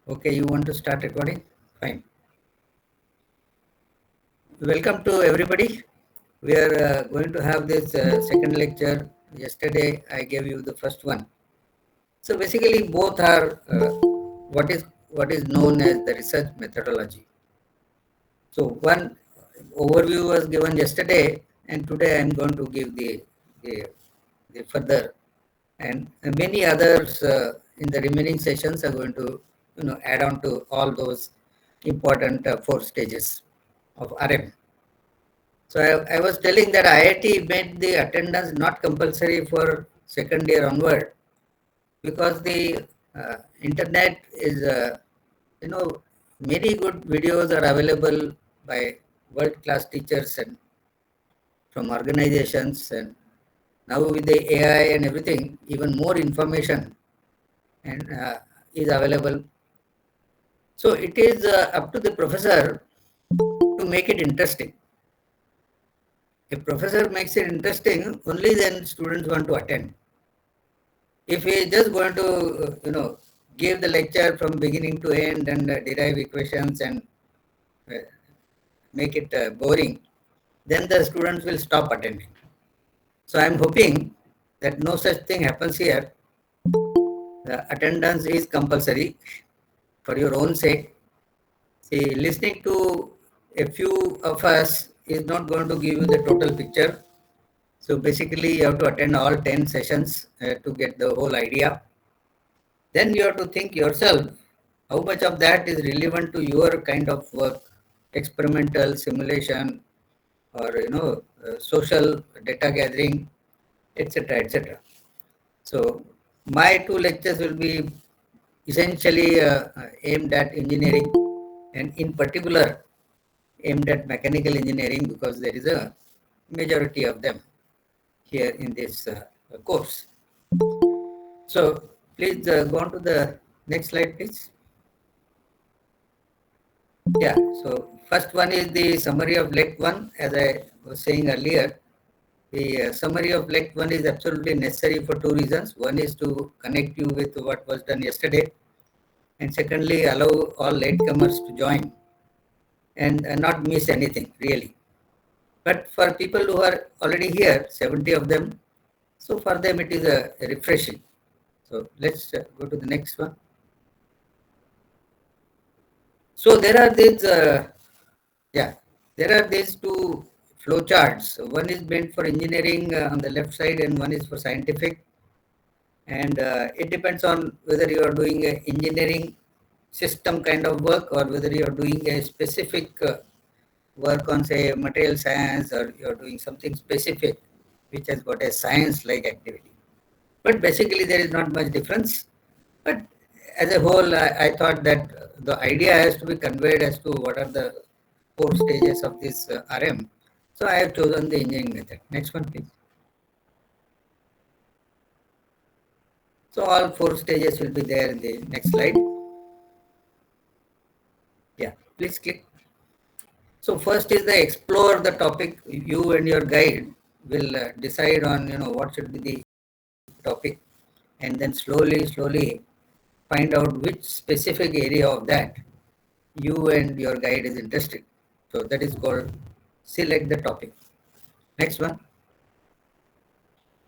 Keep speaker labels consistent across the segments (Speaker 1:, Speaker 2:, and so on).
Speaker 1: Okay, you want to start recording? Fine. Welcome to everybody. We are going to have this second lecture. Yesterday, I gave you the first one. So basically, both are what is known as the research methodology. So one overview was given yesterday, and today I am going to give the, the further, and many others in the remaining sessions are going to add on to all those important four stages of RM. So I was telling that IIT made the attendance not compulsory for second year onward because the internet is, many good videos are available by world-class teachers and from organizations, and now with the AI and everything, even more information and is available. So it is up to the professor to make it interesting. If professor makes it interesting, only then students want to attend. If he is just going to, give the lecture from beginning to end and derive equations and uh, make it boring, then the students will stop attending. So I am hoping that no such thing happens here. The attendance is compulsory for your own sake. See, listening to a few of us is not going to give you the total picture. So basically, you have to attend all 10 sessions to get the whole idea. Then you have to think yourself how much of that is relevant to your kind of work, experimental simulation, or social data gathering, etc., etc. So my two lectures will be essentially aimed at engineering, and in particular aimed at mechanical engineering, because there is a majority of them here in this course. So please go on to the next slide, please. Yeah, so first one is the summary of Lect 1. As I was saying earlier, the summary of Lect 1 is absolutely necessary for two reasons. One is to connect you with what was done yesterday, and secondly, allow all latecomers to join and not miss anything, really. But for people who are already here, 70 of them, so for them it is a refreshing. So let's go to the next one. So there are these, there are these two flow charts. One is meant for engineering on the left side, and one is for scientific. And it depends on whether you are doing a engineering system kind of work or whether you are doing a specific work on, say, material science, or you are doing something specific which has got a science-like activity. But basically, there is not much difference. But as a whole, I thought that the idea has to be conveyed as to what are the four stages of this RM. So I have chosen the engineering method. Next one, please. So all four stages will be there in the next slide. Yeah, please click. So first is the explore the topic. You and your guide will decide on what should be the topic, and then slowly find out which specific area of that you and your guide is interested. So that is called select the topic. Next one.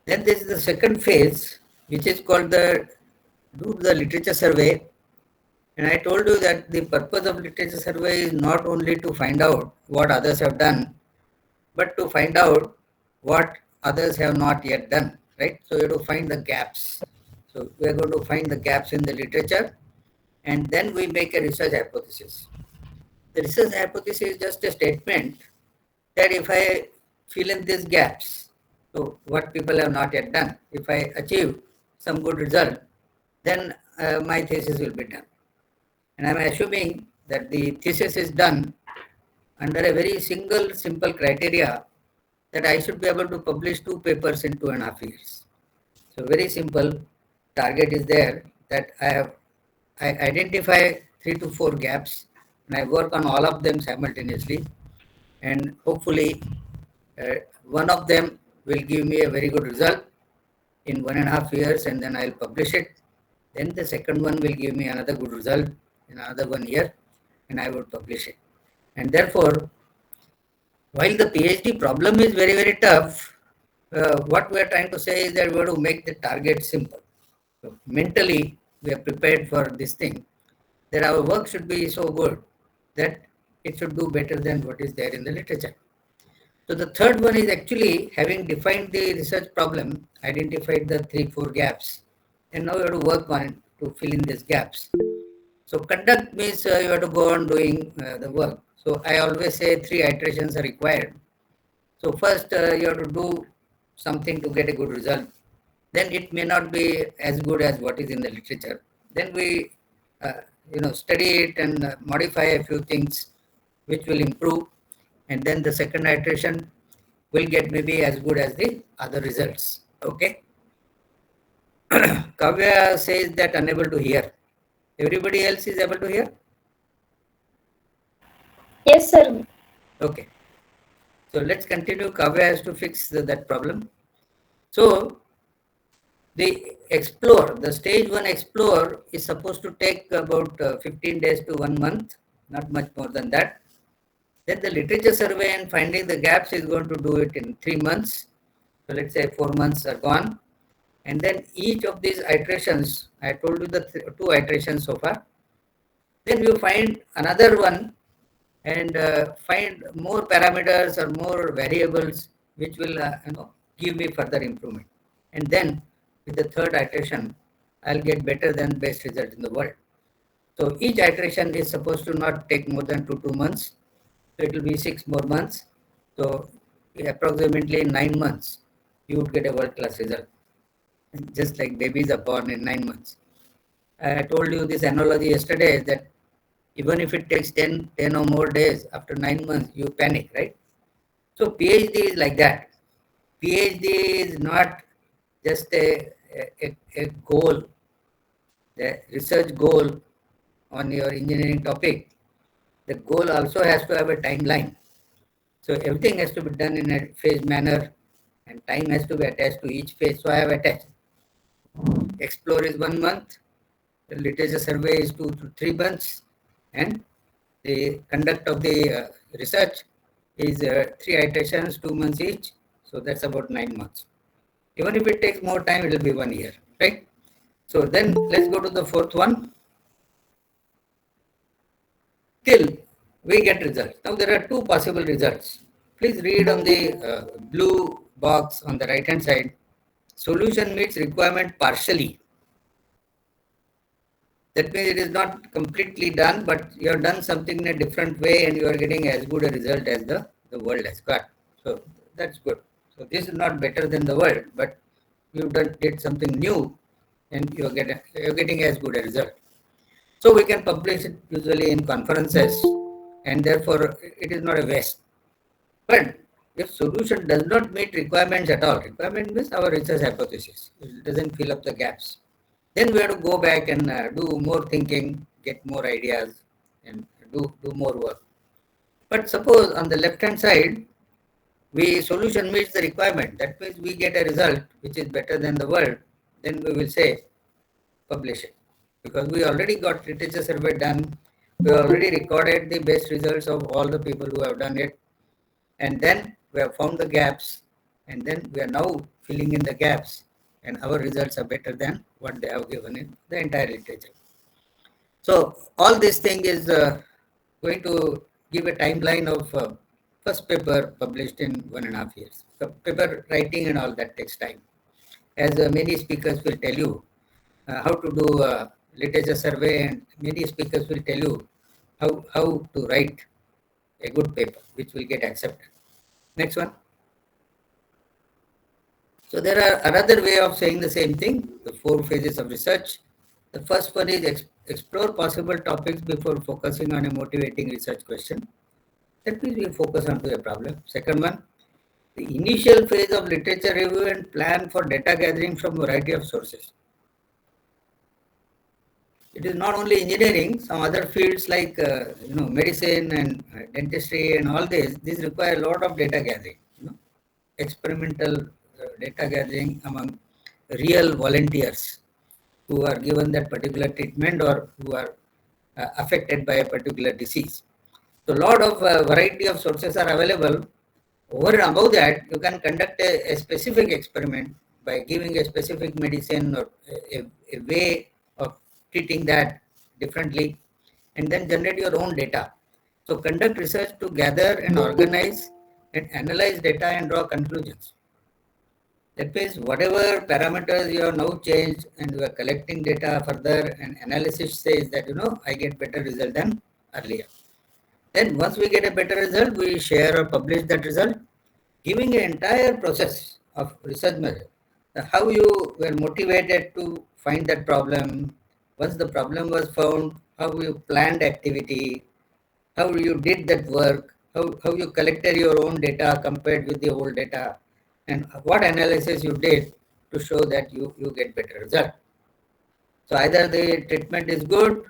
Speaker 1: Then there is the second phase, which is called the do the literature survey. And I told you that the purpose of literature survey is not only to find out what others have done, but to find out what others have not yet done, right? So you have to find the gaps. So we are going to find the gaps in the literature, and then we make a research hypothesis. The research hypothesis is just a statement that if I fill in these gaps, so what people have not yet done, if I achieve some good result, then my thesis will be done. And I'm assuming that the thesis is done under a very simple criteria that I should be able to publish 2 papers in 2.5 years. So very simple target is there that I identify 3 to 4 gaps, and I work on all of them simultaneously, and hopefully one of them will give me a very good result in 1.5 years, and then I'll publish it. Then the second one will give me another good result, in another 1 year, and I would publish it. And therefore, while the PhD problem is very, very tough, what we are trying to say is that we have to make the target simple. So mentally, we are prepared for this thing, that our work should be so good that it should do better than what is there in the literature. So the third one is actually having defined the research problem, identified the 3-4 gaps, and now you have to work on it to fill in these gaps. So conduct means you have to go on doing the work. So I always say 3 iterations are required. So first you have to do something to get a good result. Then it may not be as good as what is in the literature. Then we study it and modify a few things which will improve. And then the second iteration will get maybe as good as the other results. Okay. Kavya says that unable to hear. Everybody else is able to hear?
Speaker 2: Yes, sir.
Speaker 1: Okay. So let's continue. Kavya has to fix that problem. So the stage 1 explore is supposed to take about 15 days to 1 month, not much more than that. Then the literature survey and finding the gaps is going to do it in 3 months. So let's say 4 months are gone. And then each of these iterations, I told you the 2 iterations so far. Then you find another one and find more parameters or more variables which will give me further improvement. And then with the third iteration, I'll get better than best result in the world. So each iteration is supposed to not take more than 2 months. So it will be 6 more months. So approximately 9 months, you would get a world-class result. Just like babies are born in 9 months. I told you this analogy yesterday that even if it takes 10 or more days, after 9 months, you panic, right? So PhD is like that. PhD is not just a goal, the research goal on your engineering topic. The goal also has to have a timeline. So everything has to be done in a phased manner and time has to be attached to each phase. So I have attached. Explore is 1 month, the literature survey is 2 to 3 months, and the conduct of the research is 3 iterations, 2 months each. So that's about 9 months. Even if it takes more time, it will be 1 year, right? So then let's go to the fourth one. Till we get results. Now there are 2 possible results. Please read on the blue box on the right hand side. Solution meets requirement partially. That means it is not completely done, but you have done something in a different way and you are getting as good a result as the world has got. So that's good. So this is not better than the world, but you did something new and you're getting as good a result. So we can publish it usually in conferences and therefore it is not a waste. But if solution does not meet requirements at all, requirement means our research hypothesis, it doesn't fill up the gaps. Then we have to go back and do more thinking, get more ideas, and do more work. But suppose on the left-hand side, solution meets the requirement. That means we get a result which is better than the world. Then we will say, publish it. Because we already got literature survey done. We already recorded the best results of all the people who have done it. And then we have found the gaps. And then we are now filling in the gaps. And our results are better than what they have given in the entire literature. So all this thing is going to give a timeline of first paper published in 1.5 years. So paper writing and all that takes time. As many speakers will tell you how to do literature survey, and many speakers will tell you how to write a good paper which will get accepted. Next one. So there are another way of saying the same thing, the 4 phases of research. The first one is explore possible topics before focusing on a motivating research question. That means we focus on to a problem. Second one, the initial phase of literature review and plan for data gathering from a variety of sources. It is not only engineering, some other fields like medicine and dentistry and all this, these require a lot of data gathering, experimental data gathering among real volunteers who are given that particular treatment or who are affected by a particular disease. So, a lot of variety of sources are available. Over and above that, you can conduct a specific experiment by giving a specific medicine or a way of treating that differently, and then generate your own data. So, conduct research to gather and organize and analyze data and draw conclusions. That means whatever parameters you have now changed and you are collecting data further, and analysis says that, I get better result than earlier. Then once we get a better result, we share or publish that result, giving an entire process of research method. How you were motivated to find that problem, once the problem was found, how you planned activity, how you did that work, how you collected your own data compared with the old data, and what analysis you did to show that you get better result. So either the treatment is good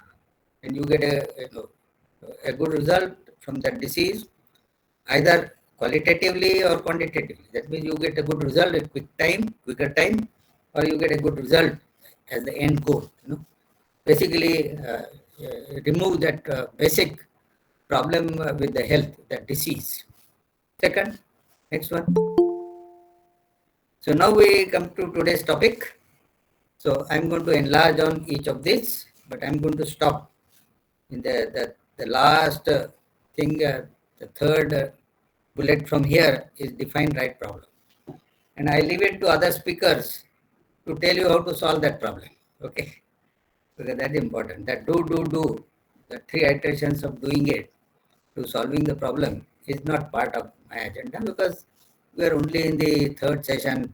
Speaker 1: and you get a good result from that disease, either qualitatively or quantitatively. That means you get a good result at quicker time, or you get a good result as the end goal. Basically, remove that basic problem with the health, that disease. Second, next one. So now we come to today's topic. So I'm going to enlarge on each of these, but I'm going to stop in the last thing, the third bullet from here is define right problem. And I leave it to other speakers to tell you how to solve that problem. Okay. Because that's important. That do, the 3 iterations of doing it to solving the problem is not part of my agenda, because we are only in the 3rd session.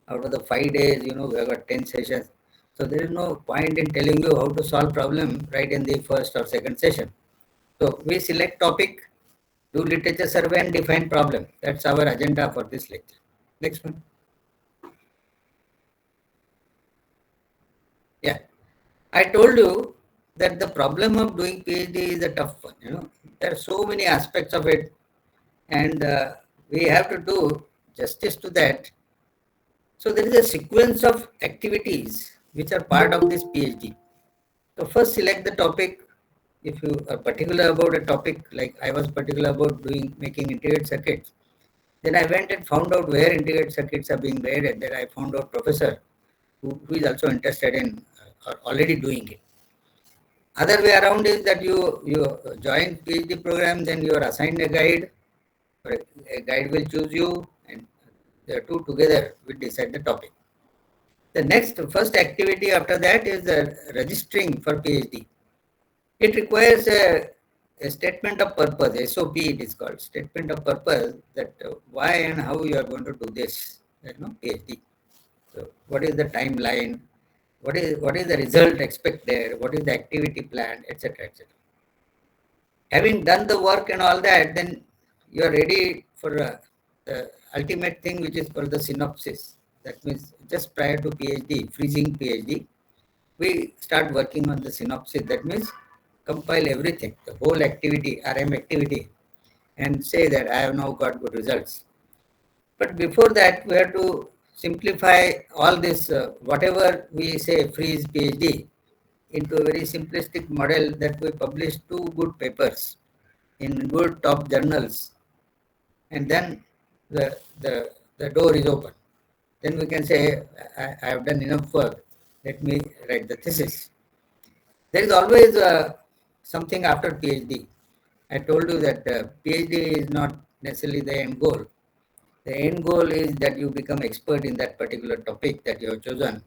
Speaker 1: Out of the 5 days, we have got 10 sessions. So there is no point in telling you how to solve problem right in the 1st or 2nd session. So we select topic, do literature survey and define problem. That's our agenda for this lecture. Next one. Yeah. I told you that the problem of doing PhD is a tough one. There are so many aspects of it, and we have to do justice to that. So there is a sequence of activities which are part of this PhD. So first select the topic. If you are particular about a topic, like I was particular about making integrated circuits, then I went and found out where integrated circuits are being made, and then I found out professor who is also interested in or already doing it. Other way around is that you join PhD program, then you are assigned a guide, or a guide will choose you, and the two together will decide the topic. The first activity after that is the registering for PhD. It requires a statement of purpose, SOP it is called, statement of purpose, that why and how you are going to do this, PhD. So what is the timeline? What is the result expected? What is the activity plan, etc., etc. Having done the work and all that, then you are ready for the ultimate thing, which is called the synopsis. That means just prior to PhD, freezing PhD, we start working on the synopsis. That means compile everything, the whole activity, RM activity, and say that I have now got good results. But before that, we have to simplify all this, whatever we say freeze PhD, into a very simplistic model that we publish 2 good papers in good top journals, and then the door is open. Then we can say, I have done enough work, let me write the thesis. There is always something after PhD. I told you that PhD is not necessarily the end goal. The end goal is that you become expert in that particular topic that you have chosen,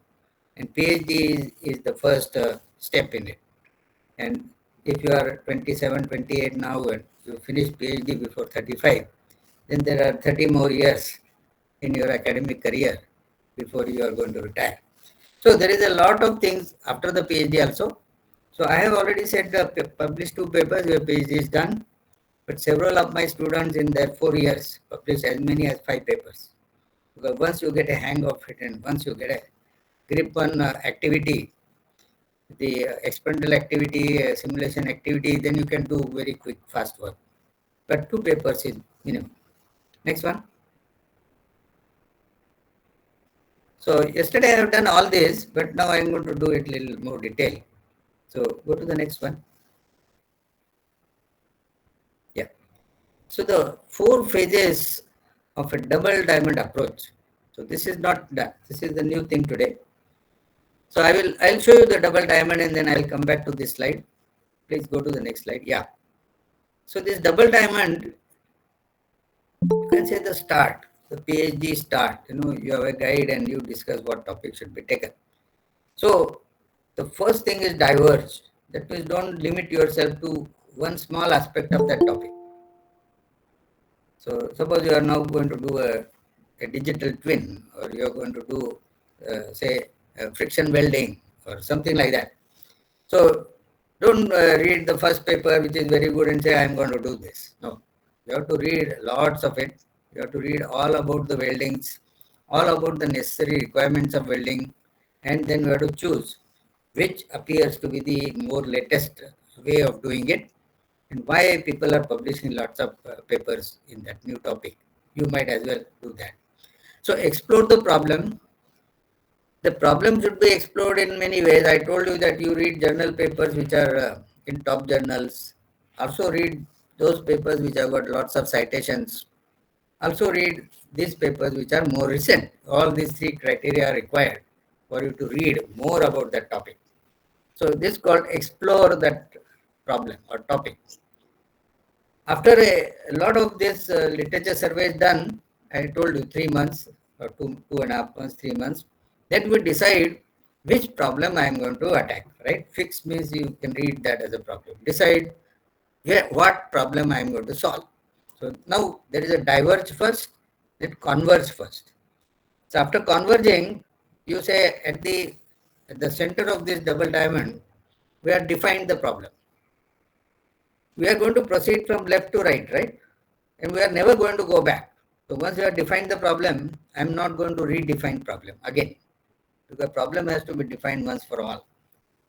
Speaker 1: and PhD is the first step in it. And if you are 27, 28 now and you finish PhD before 35, then there are 30 more years in your academic career before you are going to retire. So there is a lot of things after the PhD also. So I have already said published 2 papers, your PhD is done. But several of my students in their 4 years published as many as 5 papers. Because once you get a hang of it and once you get a grip on activity, the experimental activity, simulation activity, then you can do very quick, fast work. But 2 papers is minimum. Next one. So yesterday I have done all this, but now I am going to do it a little more detail. So go to the next one. So the 4 phases of a double diamond approach. So this is not done. This is the new thing today. So I'll show you the double diamond and then I'll come back to this slide. Please go to the next slide. Yeah. So this double diamond, you can say the start, the PhD start. You have a guide and you discuss what topic should be taken. So the first thing is diverge. That means don't limit yourself to one small aspect of that topic. So suppose you are now going to do a digital twin, or you are going to do, say, friction welding or something like that. So don't read the first paper, which is very good, and say, I am going to do this. No, you have to read lots of it. You have to read all about the weldings, all about the necessary requirements of welding, and then you have to choose which appears to be the more latest way of doing it, and why people are publishing lots of papers in that new topic. You might as well do that. So explore the problem. The problem should be explored in many ways. I told you that you read journal papers which are in top journals. Also read those papers which have got lots of citations. Also read these papers which are more recent. All these 3 criteria are required for you to read more about that topic. So this is called explore that problem or topic. After a lot of this literature survey is done, I told you 3 months or 2.5 months, 3 months, then we decide which problem I am going to attack, right? Fix means you can read that as a problem. Decide what problem I am going to solve. So now there is a diverge first, then converge first. So after converging, you say at the center of this double diamond, we have defined the problem. We are going to proceed from left to right, right? And we are never going to go back. So once you have defined the problem, I'm not going to redefine problem again. The problem has to be defined once for all.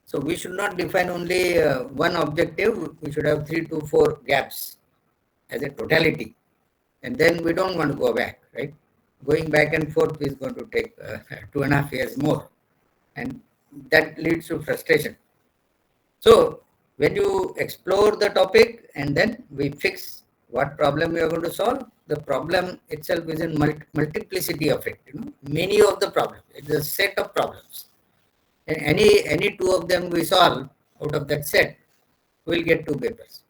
Speaker 1: So we should not define only one objective. We should have 3 to 4 gaps as a totality. And then we don't want to go back, right? Going back and forth is going to take 2.5 years more. And that leads to frustration. So when you explore the topic and then we fix what problem we are going to solve, the problem itself is in multiplicity of it. Many of the problems. It's a set of problems. And any 2 of them we solve out of that set, we'll get 2 papers.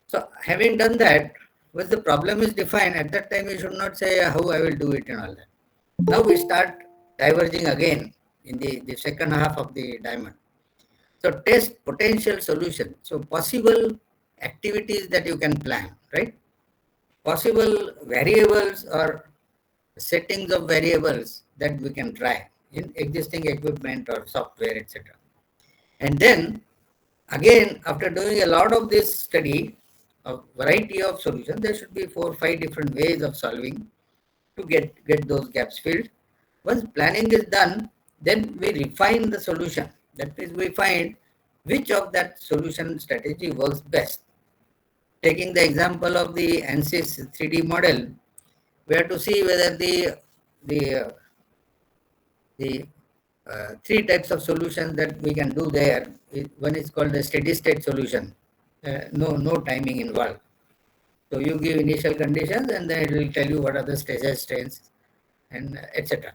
Speaker 1: So having done that, once the problem is defined, at that time we should not say how I will do it and all that. Now we start diverging again in the second half of the diamond. So test potential solution. So possible activities that you can plan, right? Possible variables or settings of variables that we can try in existing equipment or software, etc. And then again, after doing a lot of this study, a variety of solutions, there should be 4 or 5 different ways of solving to get those gaps filled. Once planning is done, then we refine the solution. That is, we find which of that solution strategy works best. Taking the example of the ANSYS 3D model, we have to see whether the 3 types of solutions that we can do there. One is called the steady state solution. No timing involved. So you give initial conditions and then it will tell you what are the stresses, strains, and etc.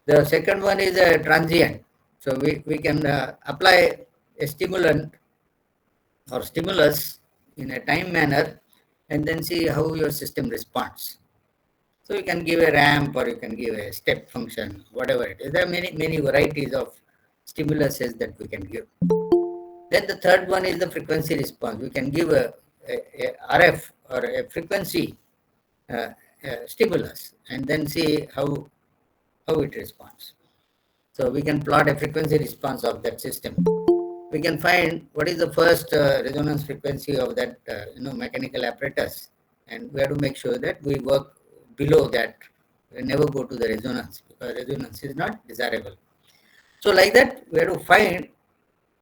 Speaker 1: The second one is a transient. So we can apply a stimulant or stimulus in a time manner and then see how your system responds. So you can give a ramp or you can give a step function, whatever it is. There are many varieties of stimuluses that we can give. Then the third one is the frequency response. We can give a RF or a frequency stimulus and then see how it responds. So we can plot a frequency response of that system. We can find what is the first resonance frequency of that mechanical apparatus, and we have to make sure that we work below that. We never go to the resonance because resonance is not desirable. So like that, we have to find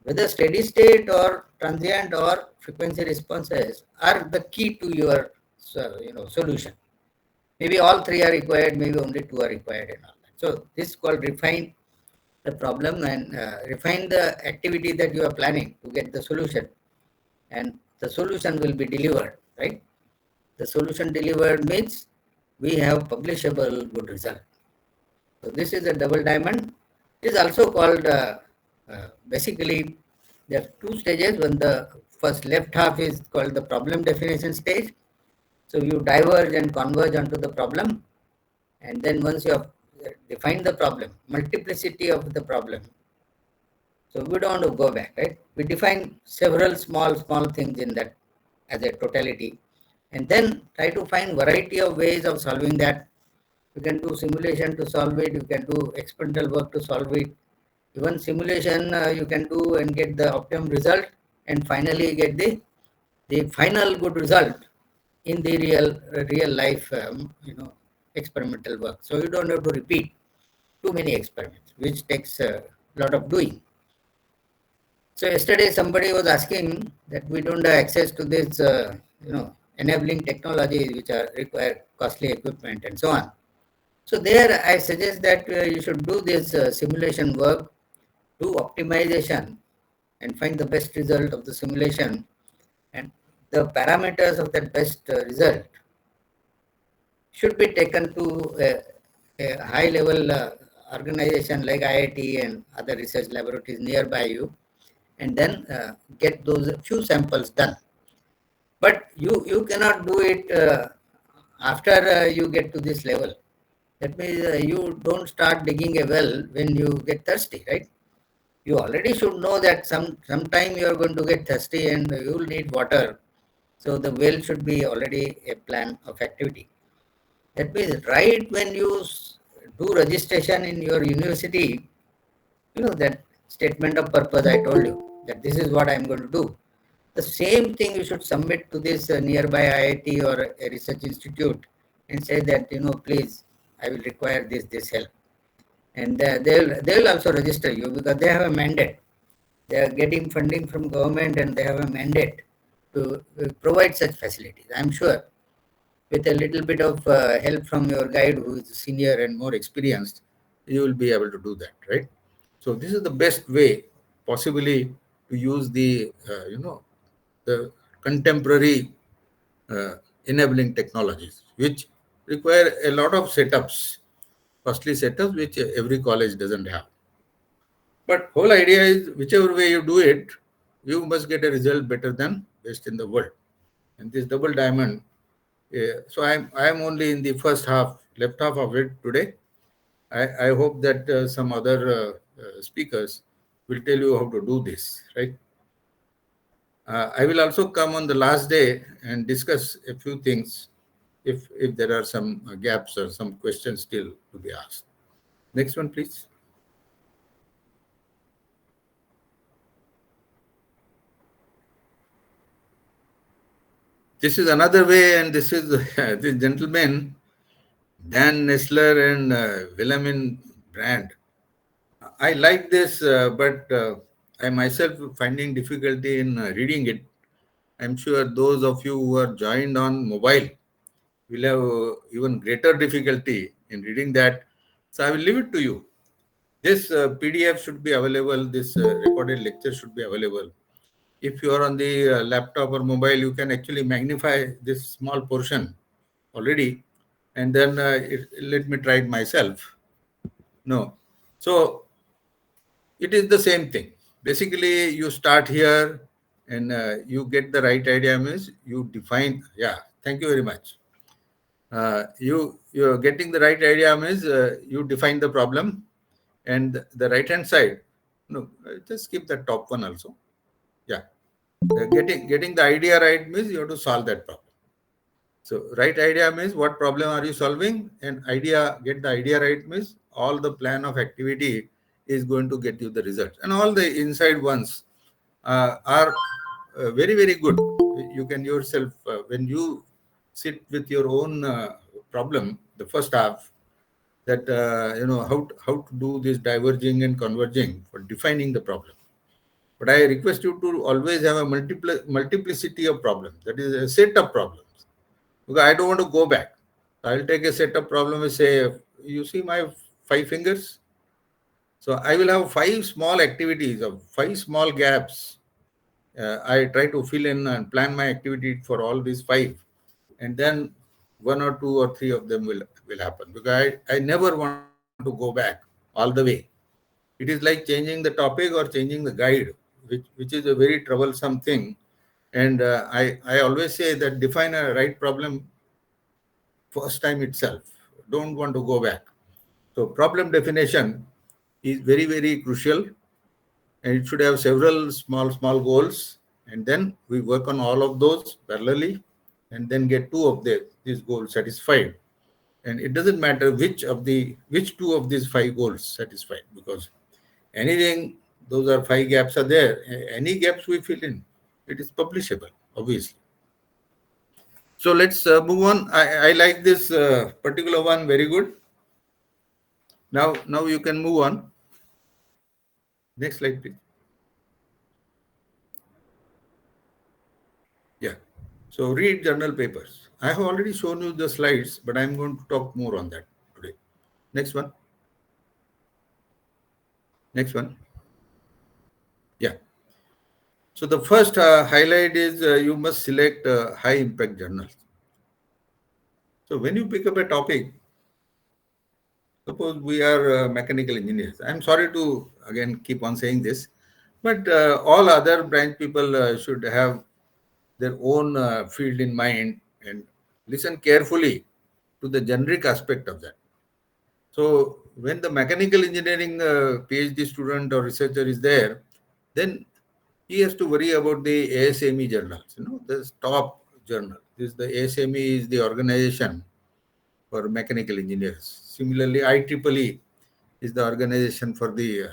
Speaker 1: whether steady state or transient or frequency responses are the key to your solution. Maybe all 3 are required, maybe only 2 are required and all that. So this is called refine the problem and refine the activity that you are planning to get the solution, and the solution will be delivered, right? the solution delivered means we have publishable good result. So this is a double diamond. It is also called basically there are two stages. When the first left half is called the problem definition stage. So you diverge and converge onto the problem, and then once you have defined the problem, multiplicity of the problem. So we don't want to go back, right? We define several small things in that as a totality, and then try to find variety of ways of solving that. You can do simulation to solve it. You can do experimental work to solve it. Even simulation you can do and get the optimum result, and finally get the final good result in the real life experimental work. So you don't have to repeat too many experiments, which takes a lot of doing. So yesterday somebody was asking that we don't have access to this enabling technologies which are require costly equipment and so on. So there I suggest that you should do this simulation work, do optimization and find the best result of the simulation, and the parameters of that best result should be taken to a high level organization like IIT and other research laboratories nearby you, and then get those few samples done. But you cannot do it after you get to this level. That means you don't start digging a well when you get thirsty, right? You already should know that sometime you are going to get thirsty and you will need water. So the well should be already a plan of activity. That means right when you do registration in your university, that statement of purpose I told you, that this is what I'm going to do. The same thing you should submit to this nearby IIT or a research institute and say that, please, I will require this help. And they will also register you because they have a mandate. They are getting funding from government and they have a mandate to provide such facilities. I'm sure with a little bit of help from your guide who is senior and more experienced, you will be able to do that, right? So this is the best way possibly to use the contemporary enabling technologies, which require a lot of setups, costly setups, which every college doesn't have. But whole idea is whichever way you do it, you must get a result better than best in the world. And this double diamond. So I'm only in the first half, left half of it today. I hope that some other speakers will tell you how to do this, right? I will also come on the last day and discuss a few things if there are some gaps or some questions still to be asked. Next one, please. This is another way, and this is this gentleman, Dan Nestler and Wilhelmine Brand. I like this, but I myself finding difficulty in reading it. I'm sure those of you who are joined on mobile will have even greater difficulty in reading that. So I will leave it to you. This PDF should be available. This recorded lecture should be available. If you are on the laptop or mobile, you can actually magnify this small portion already, and then let me try it myself. No. So it is the same thing. Basically, you start here and you get the right idea means you define. Yeah, thank you very much. You're getting the right idea means you define the problem, and the right hand side. No, just keep the top one also. Yeah, getting the idea right means you have to solve that problem. So right idea means what problem are you solving, and get the idea right means all the plan of activity is going to get you the result, and all the inside ones are very good. You can yourself when you sit with your own problem, the first half, that how to do this diverging and converging for defining the problem. But I request you to always have a multiplicity of problems. That is a set of problems. Because I don't want to go back. I'll take a set of problem and say, you see my 5 fingers? So I will have 5 small activities of 5 small gaps. I try to fill in and plan my activity for all these 5.
Speaker 2: and then one or two or three of them will happen, because I never want to go back all the way. It is like changing the topic or changing the guide, which is a very troublesome thing. And I always say that define a right problem first time itself. Don't want to go back. So problem definition is very, very crucial, and it should have several small goals, and then we work on all of those parallelly, and then get two of these goals satisfied. And it doesn't matter which two of these five goals satisfied, because anything, those are five gaps are there. Any gaps we fill in, it is publishable, obviously. So let's move on. I like this particular one very good. Now you can move on. Next slide, please. Yeah. So read journal papers. I have already shown you the slides, but I'm going to talk more on that today. Next one. Next one. Yeah. So the first highlight is you must select high impact journals. So when you pick up a topic, suppose we are mechanical engineers. I'm sorry to again keep on saying this, but all other branch people should have their own field in mind and listen carefully to the generic aspect of that. So when the mechanical engineering PhD student or researcher is there, then he has to worry about the ASME journals, the top journal. This the ASME is the organization for mechanical engineers. Similarly, IEEE is the organization for the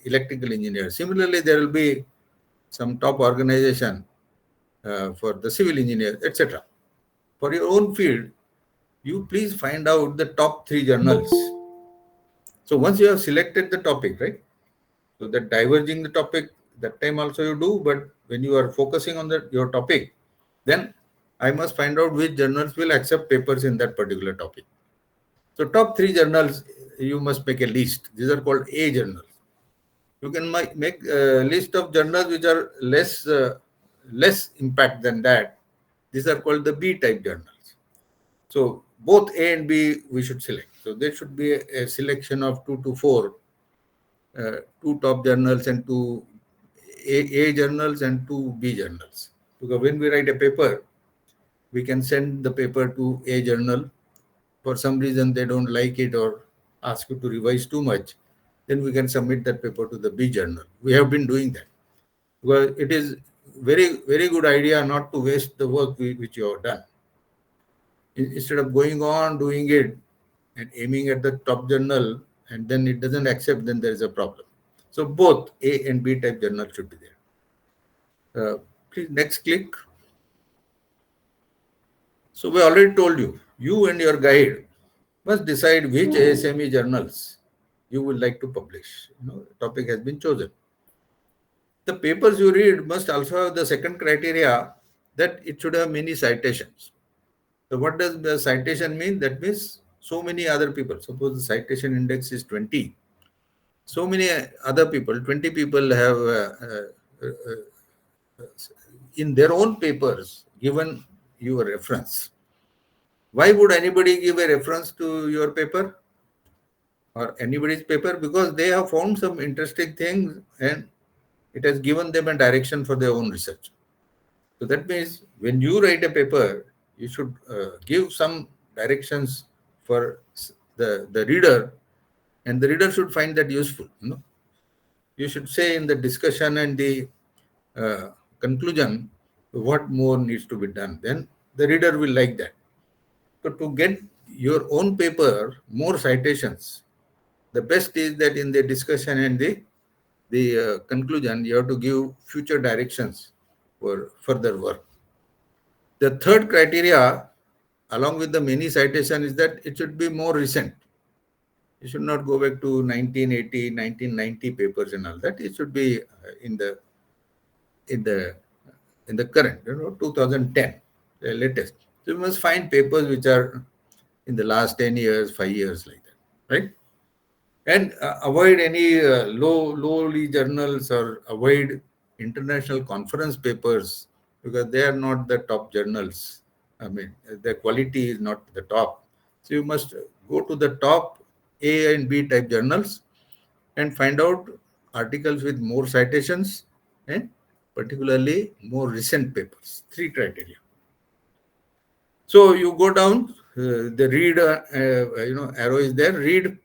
Speaker 2: electrical engineers. Similarly, there will be some top organization for the civil engineers, etc. For your own field, you please find out the top three journals. So once you have selected the topic, right? So that diverging the topic, that time also you do, but when you are focusing on your topic, then I must find out which journals will accept papers in that particular topic. So top three journals, you must make a list. These are called A journals. You can make a list of journals which are less impact than that. These are called the B type journals. So both A and B we should select. So there should be a selection of 2 to 4, two top journals and two A journals and two B journals. Because when we write a paper, we can send the paper to A journal. For some reason they don't like it or ask you to revise too much, then we can submit that paper to the B journal. We have been doing that. Because it is very, very good idea not to waste the work which you have done. Instead of going on doing it and aiming at the top journal and then it doesn't accept, then there is a problem. So both A and B type journal should be there. Please next click. So we already told you, you and your guide must decide which ASME journals you would like to publish. Topic has been chosen. The papers you read must also have the second criteria, that it should have many citations. So what does the citation mean? That means so many other people. Suppose the citation index is 20. So many other people, 20 people have in their own papers given you a reference. Why would anybody give a reference to your paper or anybody's paper? Because they have found some interesting things and it has given them a direction for their own research. So that means when you write a paper, you should give some directions for the reader, and the reader should find that useful. You should say in the discussion and the conclusion what more needs to be done. Then the reader will like that. So to get your own paper more citations, the best is that in the discussion and the conclusion, you have to give future directions for further work. The third criteria, along with the many citation, is that it should be more recent. You should not go back to 1980, 1990 papers and all that. It should be in the current, 2010, the latest. So you must find papers which are in the last 10 years, 5 years, like that, right? And avoid any lowly journals or avoid international conference papers, because they are not the top journals. I mean, the quality is not the top. So you must go to the top A and B type journals and find out articles with more citations and particularly more recent papers. Three criteria. So you go down, the read, arrow is there. Read.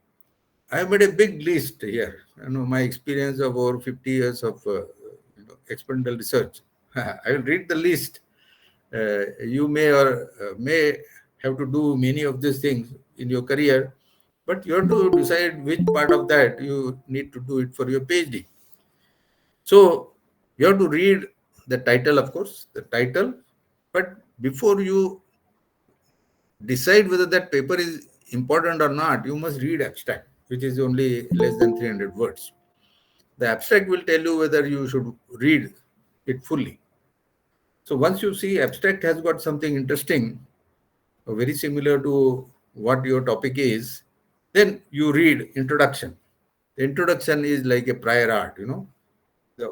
Speaker 2: I made a big list here. My experience of over 50 years of experimental research. I will read the list. You may have to do many of these things in your career, but you have to decide which part of that you need to do it for your PhD. So you have to read the title, of course, the title. But before you decide whether that paper is important or not, you must read abstract, which is only less than 300 words. The abstract will tell you whether you should read it fully. So once you see abstract has got something interesting, very similar to what your topic is, then you read introduction. The introduction is like a prior art,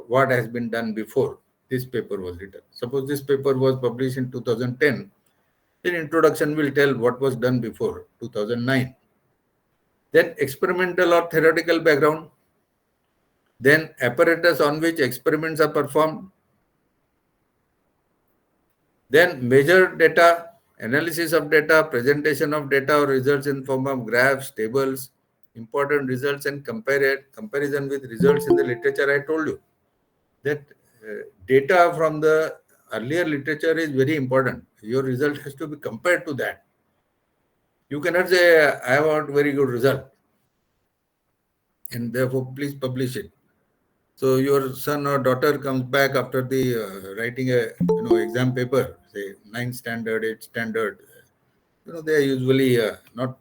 Speaker 2: what has been done before this paper was written. Suppose this paper was published in 2010, then introduction will tell what was done before 2009. Then experimental or theoretical background, then apparatus on which experiments are performed, then measure data, analysis of data, presentation of data or results in form of graphs, tables, important results, and comparison with results in the literature. I told you that data from the earlier literature is very important. Your result has to be compared to that. You cannot say, I want very good result, and therefore please publish it. So your son or daughter comes back after the writing a exam paper, say 9th standard, 8th standard. They are usually uh, not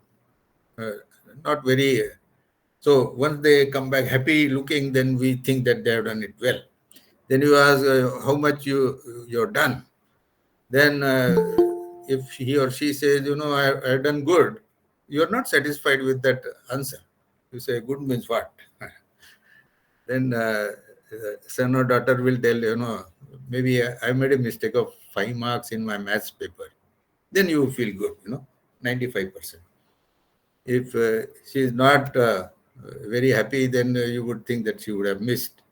Speaker 2: very. So once they come back happy looking, then we think that they have done it well. Then you ask how much you're done. Then if he or she says, I've done good, you're not satisfied with that answer. You say good means what? Then son or daughter will tell, maybe I made a mistake of 5 marks in my maths paper. Then you feel good, 95%. If she is not very happy, then you would think that she would have missed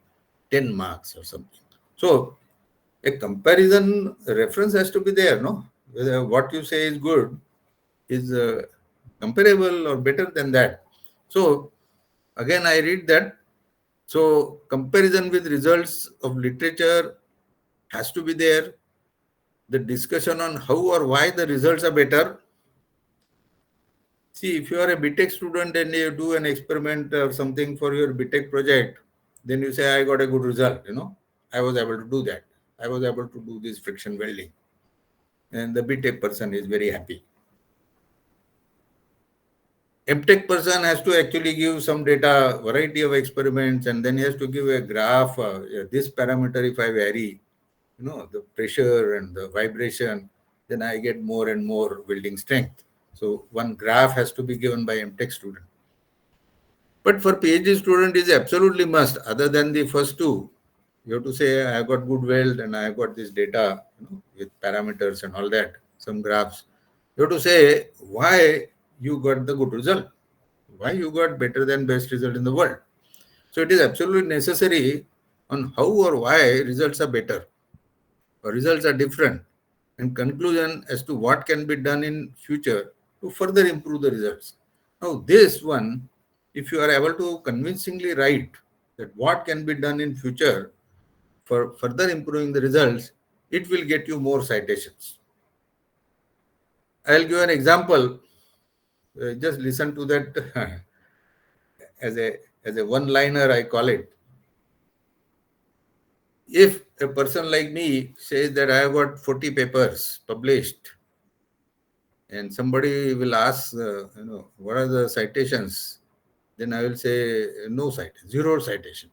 Speaker 2: 10 marks or something. So a comparison reference has to be there, no? Whether what you say is good is comparable or better than that. So again, I read that. So comparison with results of literature has to be there. The discussion on how or why the results are better. See, if you are a BTech student and you do an experiment or something for your BTech project, then you say, I got a good result, I was able to do that. I was able to do this friction welding. And the BTech person is very happy. MTech person has to actually give some data, variety of experiments, and then he has to give a graph. This parameter, if I vary, the pressure and the vibration, then I get more and more welding strength. So one graph has to be given by MTech student. But for PhD student is absolutely must. Other than the first two, you have to say I got good weld and I got this data with parameters and all that, some graphs. You have to say why you got the good result, why you got better than best result in the world. So it is absolutely necessary on how or why results are better or results are different, and conclusion as to what can be done in future to further improve the results. Now this one, if you are able to convincingly write that what can be done in future for further improving the results, it will get you more citations. I'll give an example. Just listen to that as a one liner, I call it. If a person like me says that I have got 40 papers published, and somebody will ask, what are the citations? Then I will say no citation, zero citations.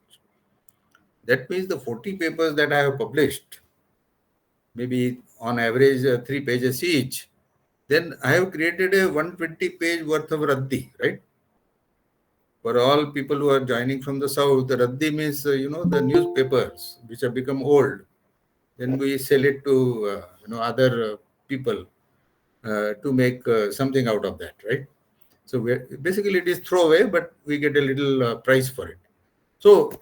Speaker 2: That means the 40 papers that I have published, maybe on average 3 pages each, then I have created a 120-page worth of raddi, right? For all people who are joining from the south, the raddi means, the newspapers which have become old. Then we sell it to, other people. to make something out of that, right? So basically it is throwaway, but we get a little price for it. So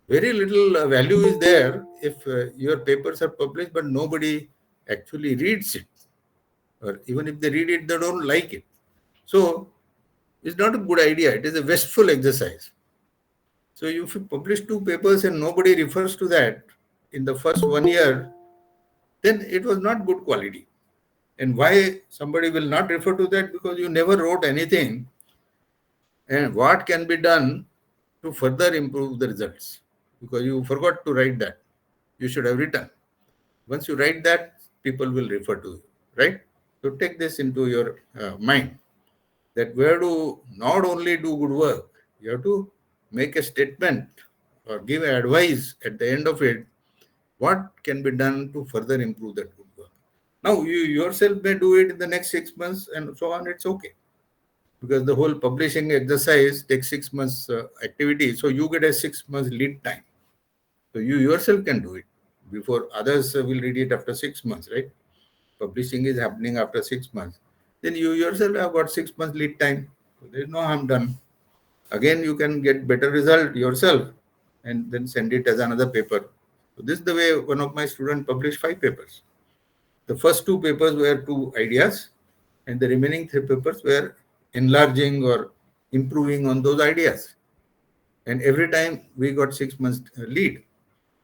Speaker 2: very little value is there if your papers are published, but nobody actually reads it, or even if they read it, they don't like it. So it's not a good idea. It is a wasteful exercise. So if you publish two papers and nobody refers to that in the first 1 year, then it was not good quality. And why somebody will not refer to that? Because you never wrote anything. And what can be done to further improve the results? Because you forgot to write that. You should have written. Once you write that, people will refer to you, right? So take this into your mind, that where to not only do good work, you have to make a statement or give advice at the end of it, what can be done to further improve that good work. Now, you yourself may do it in the next 6 months and so on, it's okay. Because the whole publishing exercise takes 6 months activity, so you get a 6 months lead time. So you yourself can do it before others will read it after 6 months, right? Publishing is happening after 6 months. Then you yourself have got 6 months lead time. So there is no harm done. Again, you can get better result yourself and then send it as another paper. So this is the way one of my students published 5 papers. The first 2 papers were 2 ideas, and the remaining 3 papers were enlarging or improving on those ideas. And every time we got 6 months lead.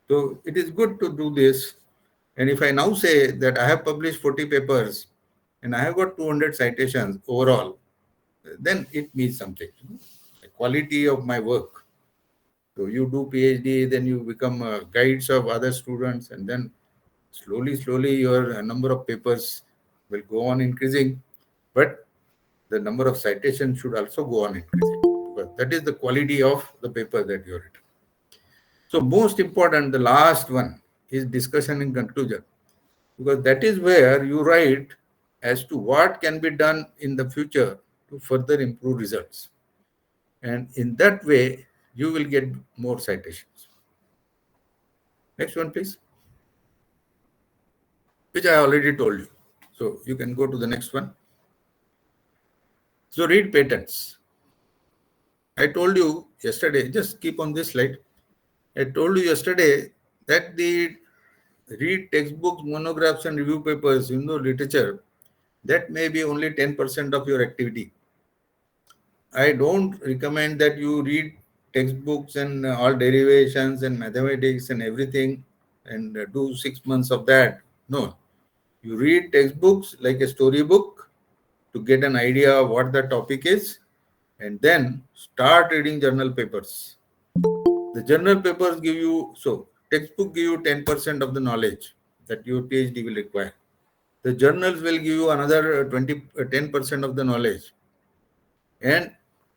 Speaker 2: So it is good to do this. And if I now say that I have published 40 papers and I have got 200 citations overall, then it means something. The quality of my work. So you do PhD, then you become guides of other students, and then slowly your number of papers will go on increasing. But the number of citations should also go on increasing, because that is the quality of the paper that you have written. So most important, the last one is discussion and conclusion, because that is where you write as to what can be done in the future to further improve results. And in that way, you will get more citations. Next one, please. Which I already told you. So you can go to the next one. So read patents. I told you yesterday, just keep on this slide. I told you yesterday that the read textbooks, monographs, and review papers, literature, that may be only 10% of your activity. I don't recommend that you read textbooks and all derivations and mathematics and everything and do 6 months of that. No, you read textbooks like a storybook to get an idea of what the topic is, and then start reading journal papers. The journal papers give you, so textbook give you 10% of the knowledge that your PhD will require. The journals will give you another 10% of the knowledge, and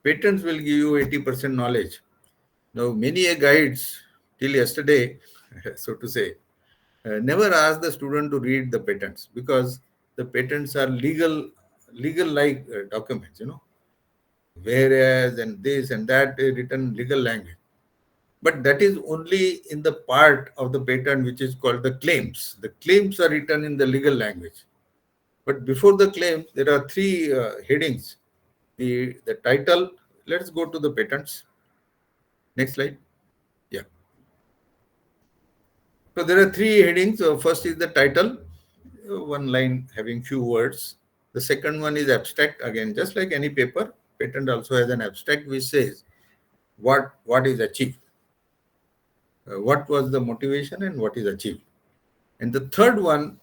Speaker 2: patents will give you 80% knowledge. Now, many a guides till yesterday, so to say, never asked the student to read the patents, because the patents are legal-like documents, whereas and this and that written legal language. But that is only in the part of the patent which is called the claims. The claims are written in the legal language. But before the claims, there are 3 headings. The title, let's go to the patents. Next slide. Yeah. So there are 3 headings. First is the title, one line having few words. The second one is abstract. Again, just like any paper, patent also has an abstract which says what is achieved. What was the motivation and what is achieved. And the third one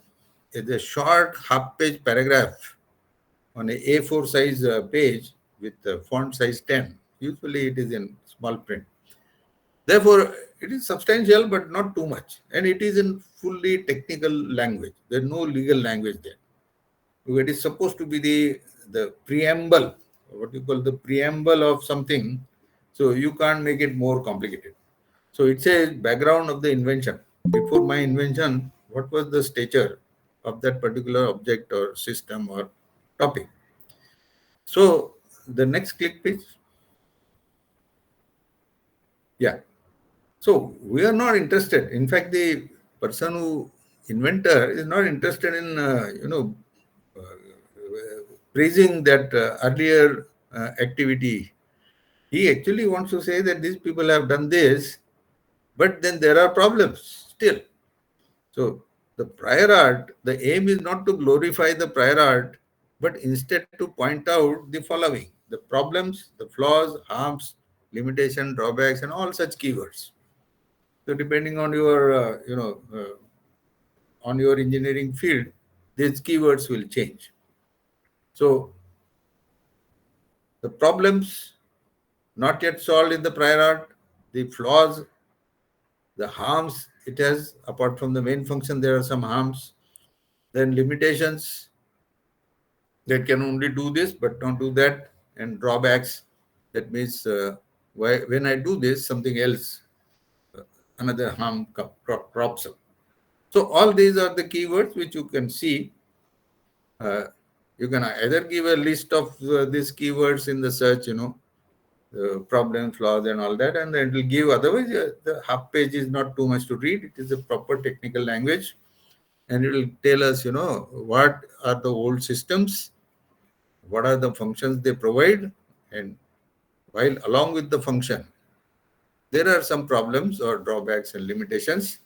Speaker 2: is a short half-page paragraph on a A4 size page with font size 10. Usually it is in small print. Therefore, it is substantial but not too much. And it is in fully technical language. There is no legal language there. So it is supposed to be the preamble, what you call the preamble of something. So you can't make it more complicated. So it says background of the invention. Before my invention, what was the stature of that particular object or system or topic? So the next click, please. Yeah. So we are not interested. In fact, the person who inventor is not interested in praising that earlier activity. He actually wants to say that these people have done this, but then there are problems still. So the prior art, the aim is not to glorify the prior art, but instead to point out the following: the problems, the flaws, harms, limitation, drawbacks, and all such keywords. So depending on your, on your engineering field, these keywords will change. So the problems not yet solved in the prior art, the flaws, the harms it has, apart from the main function, there are some harms, then limitations that can only do this but don't do that, and drawbacks, that means when I do this, something else, another harm crops up. So all these are the keywords which you can see. You can either give a list of these keywords in the search, problem, flaws, and all that, and then it will give. Otherwise, the half page is not too much to read. It is a proper technical language, and it will tell us, what are the old systems, what are the functions they provide, and while along with the function, there are some problems or drawbacks and limitations.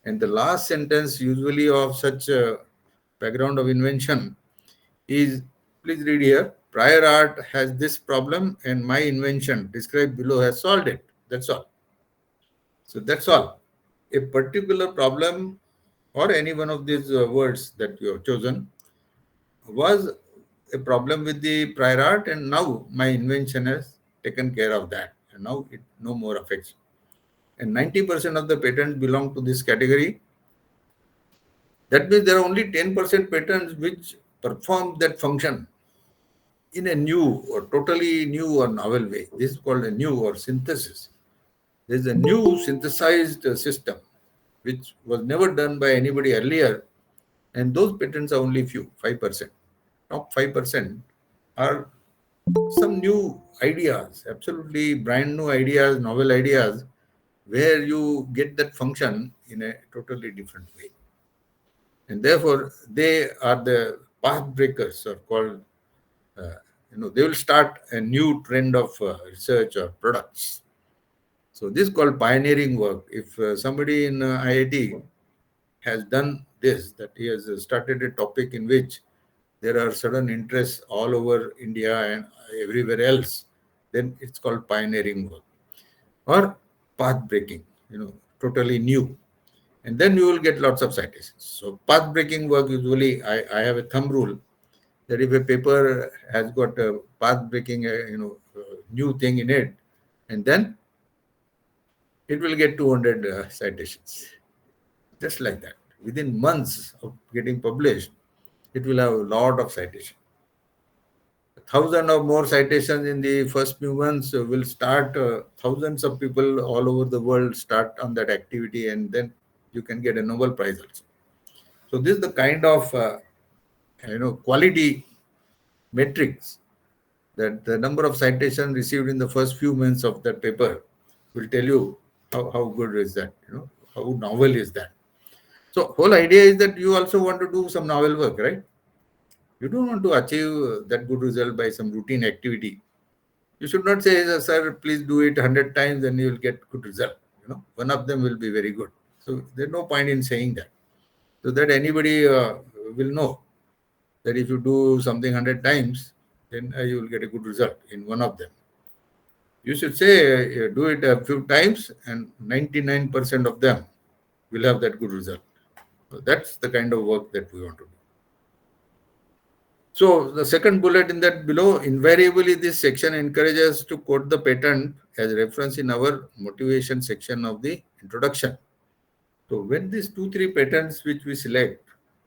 Speaker 2: And the last sentence, usually of such a background of invention, is, please read here, prior art has this problem and my invention described below has solved it. That's all. So that's all. A particular problem or any one of these words that you have chosen was a problem with the prior art, and now my invention has taken care of that, and now it no more affects. And 90% of the patents belong to this category. That means there are only 10% patents which perform that function in a new or totally new or novel way. This is called a new or synthesis. There is a new synthesized system which was never done by anybody earlier, and those patents are only few, 5%. Top 5% are some new ideas, absolutely brand new ideas, novel ideas, where you get that function in a totally different way. And therefore, they are the path breakers, or called, they will start a new trend of research or products. So this is called pioneering work. If somebody in IIT has done this, that he has started a topic in which there are sudden interests all over India and everywhere else, then it's called pioneering work or path breaking, totally new. And then you will get lots of citations. So path breaking work, usually I have a thumb rule that if a paper has got a path breaking, new thing in it, and then it will get 200 citations. Just like that. Within months of getting published, it will have a lot of citations. 1,000 or more citations in the first few months will start, thousands of people all over the world start on that activity, and then you can get a Nobel Prize also. So this is the kind of quality metrics, that the number of citations received in the first few months of that paper will tell you how good is that, how novel is that. So whole idea is that you also want to do some novel work, right? You don't want to achieve that good result by some routine activity. You should not say, sir, please do it 100 times and you will get good result. One of them will be very good. So there's no point in saying that. So that anybody will know that if you do something 100 times, then you will get a good result in one of them. You should say, do it a few times and 99% of them will have that good result. So that's the kind of work that we want to do. So the second bullet in that below, invariably this section encourages to quote the patent as reference in our motivation section of the introduction. So when these 2-3 patents which we select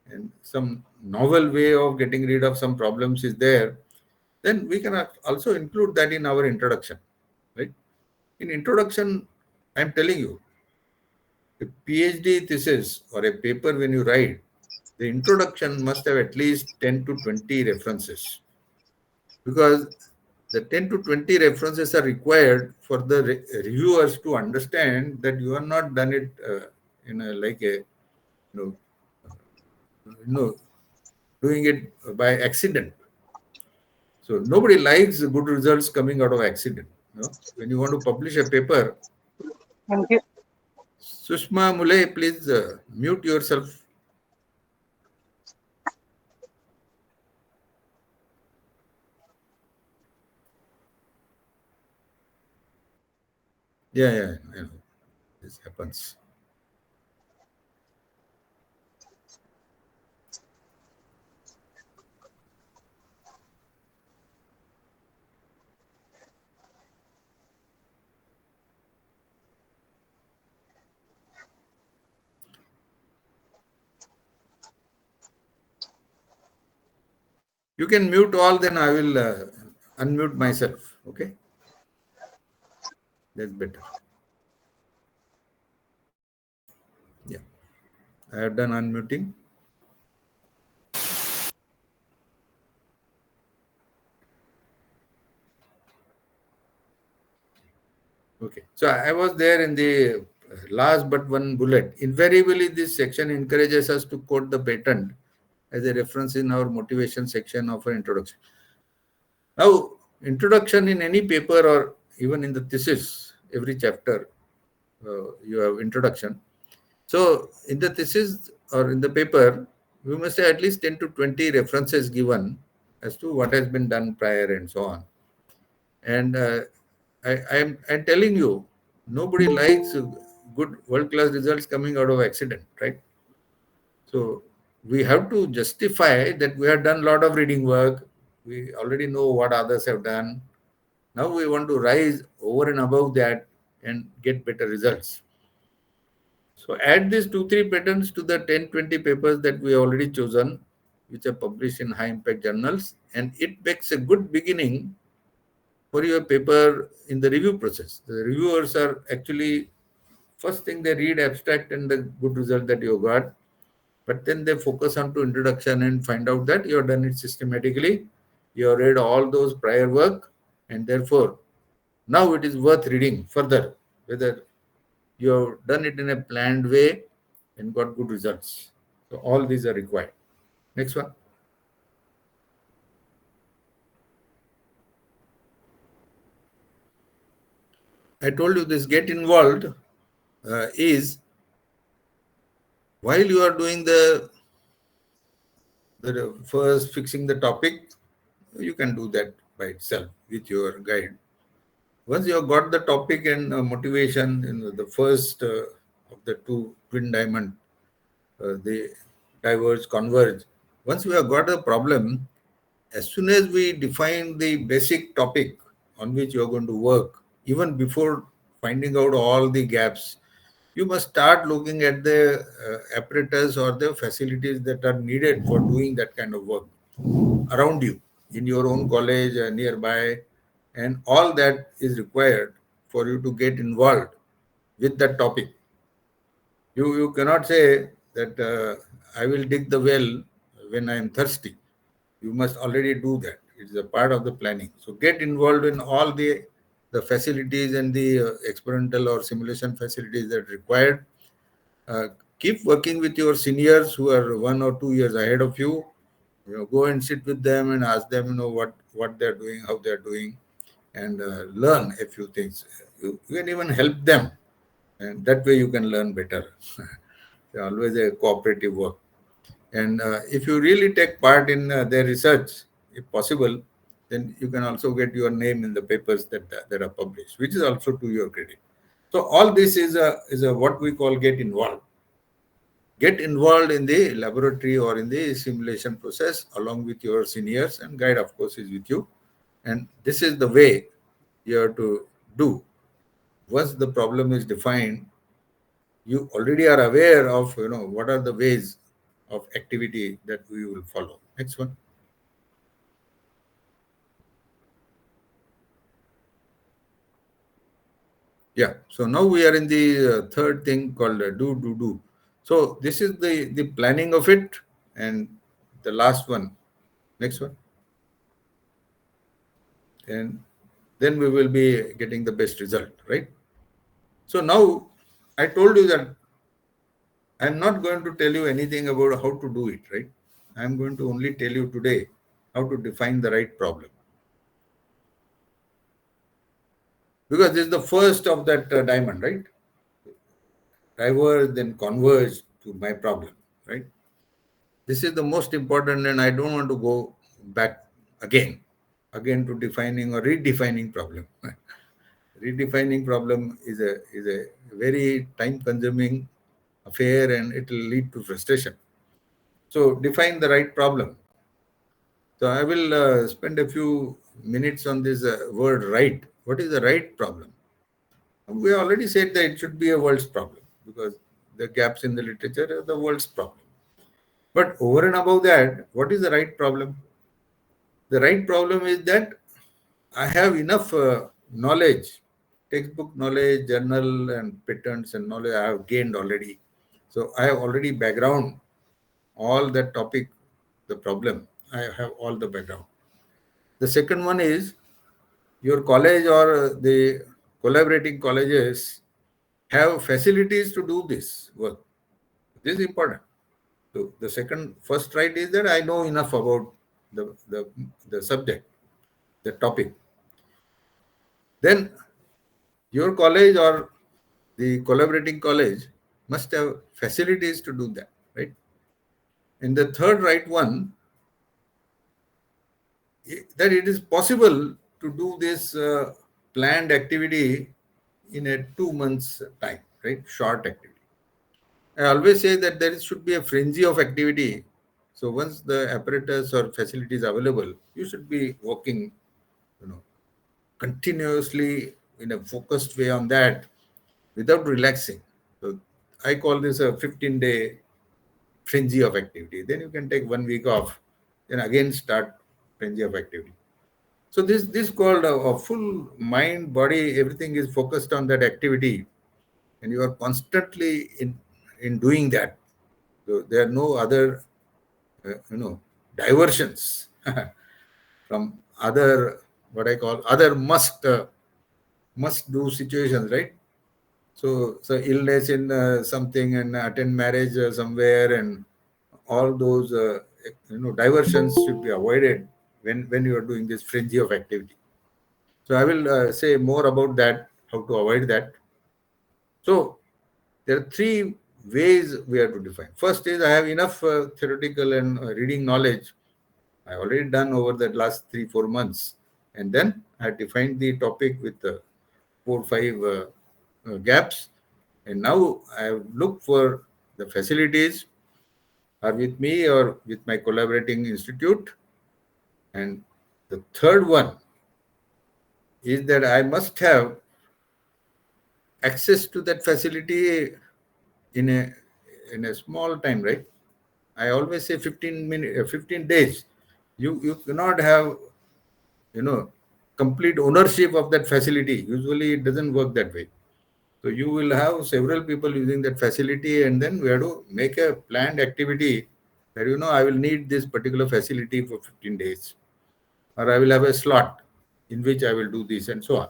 Speaker 2: and some novel way of getting rid of some problems is there, then we can also include that in our introduction, right? In introduction, I'm telling you, a PhD thesis or a paper when you write, the introduction must have at least 10 to 20 references, because the 10 to 20 references are required for the reviewers to understand that you are not done it in a like a you know doing it by accident. So nobody likes good results coming out of accident. When you want to publish a paper,
Speaker 3: Thank you.
Speaker 2: Sushma Mulay, please mute yourself. Yeah, I know. This happens. You can mute all, then I will unmute myself. Okay, that's better. Yeah, I have done unmuting. Okay, so I was there in the last but one bullet. Invariably, this section encourages us to quote the patent as a reference in our motivation section of our introduction. Now, introduction in any paper or even in the thesis, every chapter, you have introduction. So, in the thesis or in the paper, we must have at least 10 to 20 references given as to what has been done prior and so on. And I'm telling you, nobody likes good world-class results coming out of accident, right? So we have to justify that we have done a lot of reading work. We already know what others have done. Now we want to rise over and above that and get better results. So add these 2-3 patents to the 10-20 papers that we already chosen, which are published in high impact journals, and it makes a good beginning for your paper in the review process. The reviewers are actually, first thing they read abstract and the good result that you got, but then they focus on to introduction and find out that you have done it systematically. You have read all those prior work, and therefore now it is worth reading further whether you have done it in a planned way and got good results. So all these are required. Next one. I told you this get involved is while you are doing the first fixing the topic, you can do that by itself with your guide. Once you have got the topic and motivation in the first of the two twin diamond, they diverge, converge. Once we have got a problem, as soon as we define the basic topic on which you are going to work, even before finding out all the gaps, you must start looking at the apparatus or the facilities that are needed for doing that kind of work around you, in your own college, nearby, and all that is required for you to get involved with that topic. You cannot say that I will dig the well when I am thirsty. You must already do that. It is a part of the planning. So get involved in all the facilities and the experimental or simulation facilities that are required. Keep working with your seniors who are 1 or 2 years ahead of you. Go and sit with them and ask them, what they're doing, how they're doing, and learn a few things. You can even help them, and that way you can learn better. Always a cooperative work. And if you really take part in their research, if possible, then you can also get your name in the papers that are published, which is also to your credit. So all this is a what we call get involved. Get involved in the laboratory or in the simulation process along with your seniors, and guide, of course, is with you. And this is the way you have to do. Once the problem is defined, you already are aware of what are the ways of activity that we will follow. Next one. Yeah. So now we are in the third thing called do. So this is the planning of it, and the last one. Next one. And then we will be getting the best result, right? So now I told you that I'm not going to tell you anything about how to do it, right? I am going to only tell you today how to define the right problem. Because this is the first of that diamond, right? Diverge, then converge to my problem, right? This is the most important, and I don't want to go back again to defining or redefining problem. Redefining problem is a very time consuming affair, and it will lead to frustration. So define the right problem. So I will spend a few minutes on this word right. What is the right problem? We already said that it should be a world's problem, because the gaps in the literature are the world's problem. But over and above that, what is the right problem? The right problem is that I have enough knowledge, textbook knowledge, journal and patents and knowledge I have gained already. So I have already background, all that topic, the problem. I have all the background. The second one is your college or the collaborating colleges have facilities to do this work. This is important. So the first right is that I know enough about the subject, the topic. Then your college or the collaborating college must have facilities to do that, right? And the third right one, that it is possible to do this planned activity in a 2 months time, right? Short activity. I always say that there should be a frenzy of activity. So once the apparatus or facilities available, you should be working, continuously in a focused way on that without relaxing. So I call this a 15-day frenzy of activity. Then you can take 1 week off, then again start frenzy of activity. So this called a full mind, body, everything is focused on that activity, and you are constantly in doing that. So there are no other diversions from other, what I call other must do situations, right? So illness in something, and attend marriage somewhere, and all those diversions should be avoided when you are doing this frenzy of activity. So I will say more about that, how to avoid that. So there are three ways we have to define. First is I have enough theoretical and reading knowledge I already done over the last 3-4 months, and then I defined the topic with 4-5 gaps, and now I look for the facilities are with me or with my collaborating institute. And the third one is that I must have access to that facility in a small time, right? I always say 15 days. You cannot have complete ownership of that facility. Usually it doesn't work that way. So you will have several people using that facility, and then we have to make a planned activity that I will need this particular facility for 15 days, or I will have a slot in which I will do this, and so on.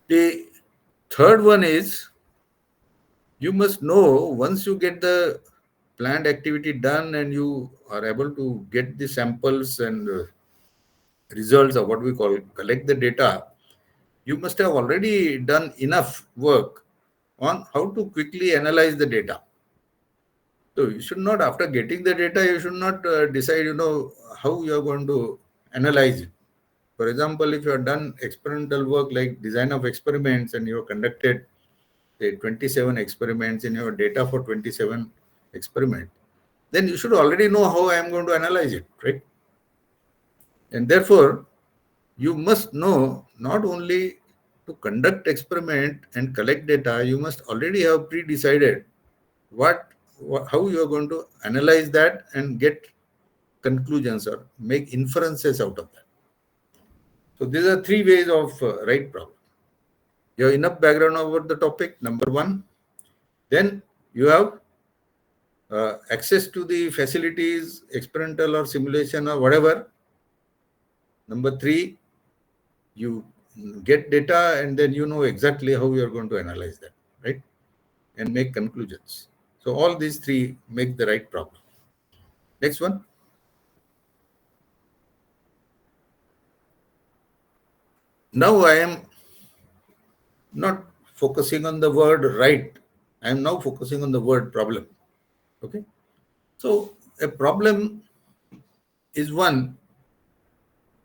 Speaker 2: The third one is, you must know, once you get the planned activity done and you are able to get the samples and results, of what we call collect the data, you must have already done enough work on how to quickly analyze the data. So you should not, after getting the data, you should not decide, how you are going to analyze it. For example, if you have done experimental work like design of experiments, and you have conducted, say, 27 experiments in your data for 27 experiments, then you should already know how I am going to analyze it, right? And therefore, you must know not only to conduct experiment and collect data, you must already have pre-decided how you are going to analyze that and get conclusions or make inferences out of that. So these are three ways of right problem. You have enough background about the topic, number one. Then you have access to the facilities, experimental or simulation or whatever. Number three, you get data, and then you know exactly how you are going to analyze that, right? And make conclusions. So all these three make the right problem. Next one. Now I am not focusing on the word right. I am now focusing on the word problem. Okay. So a problem is one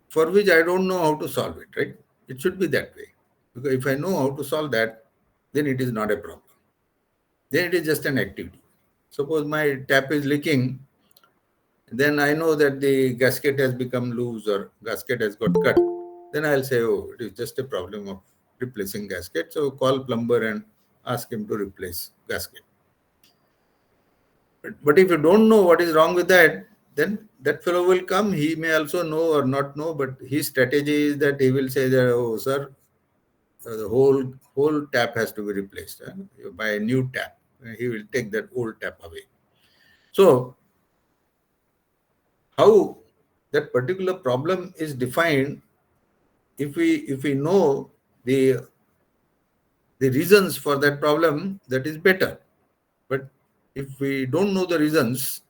Speaker 2: for which I don't know how to solve it, right? It should be that way. Because if I know how to solve that, then it is not a problem. Then it is just an activity. Suppose my tap is leaking, then I know that the gasket has become loose or gasket has got cut. Then I'll say, oh, it is just a problem of replacing gasket. So call plumber and ask him to replace gasket. But if you don't know what is wrong with that, then that fellow will come. He may also know or not know, but his strategy is that he will say that, oh, sir, the whole tap has to be replaced. You buy a new tap. He will take that old tap away. So how that particular problem is defined, if we know the reasons for that problem, that is better. But if we don't know the reasons,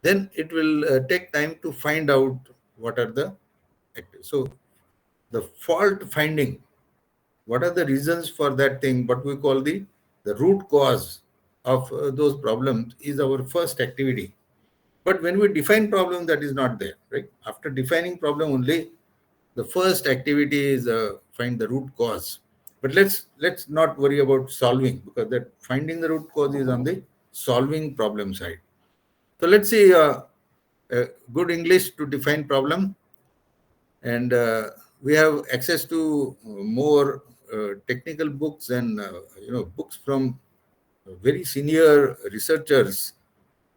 Speaker 2: then it will take time to find out what are the actives. So the fault finding, what are the reasons for that thing, what we call the root cause of those problems is our first activity. But when we define problem, that is not there, right? After defining problem only, the first activity is find the root cause. But let's not worry about solving, because that finding the root cause is on the solving problem side. So let's see good English to define problem, and we have access to more technical books and books from very senior researchers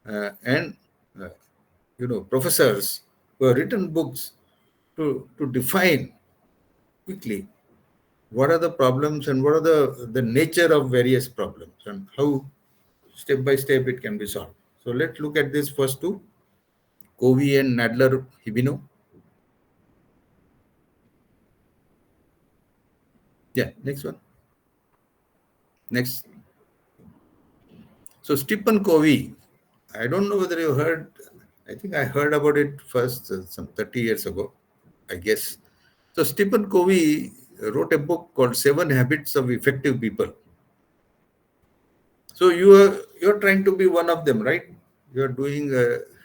Speaker 2: and uh, professors who have written books to define quickly what are the problems and what are the nature of various problems and how step by step it can be solved. So let's look at this first two, Covey and Nadler Hibino. Yeah, next one. Next. So Stephen Covey, I don't know whether you heard, I think I heard about it first some 30 years ago, I guess. So Stephen Covey wrote a book called Seven Habits of Effective People. So you're trying to be one of them, right? You're doing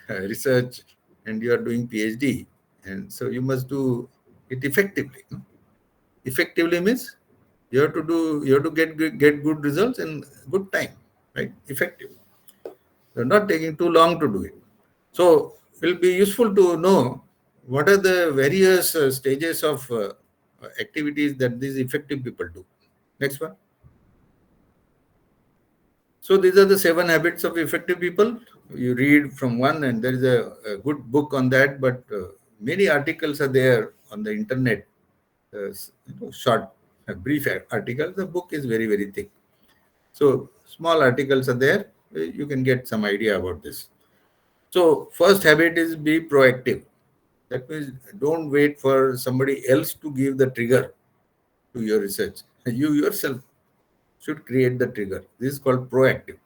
Speaker 2: research and you are doing PhD, and so you must do it effectively. No? Effectively means you have to get good results in good time, right? Effective. You're not taking too long to do it. So it will be useful to know what are the various stages of activities that these effective people do. Next one. So these are the seven habits of effective people. You read from one, and there is a good book on that. But many articles are there on the internet. Short, brief articles. The book is very very thick. So small articles are there. You can get some idea about this. So first habit is be proactive. That means don't wait for somebody else to give the trigger to your research. You yourself should create the trigger. This is called proactive.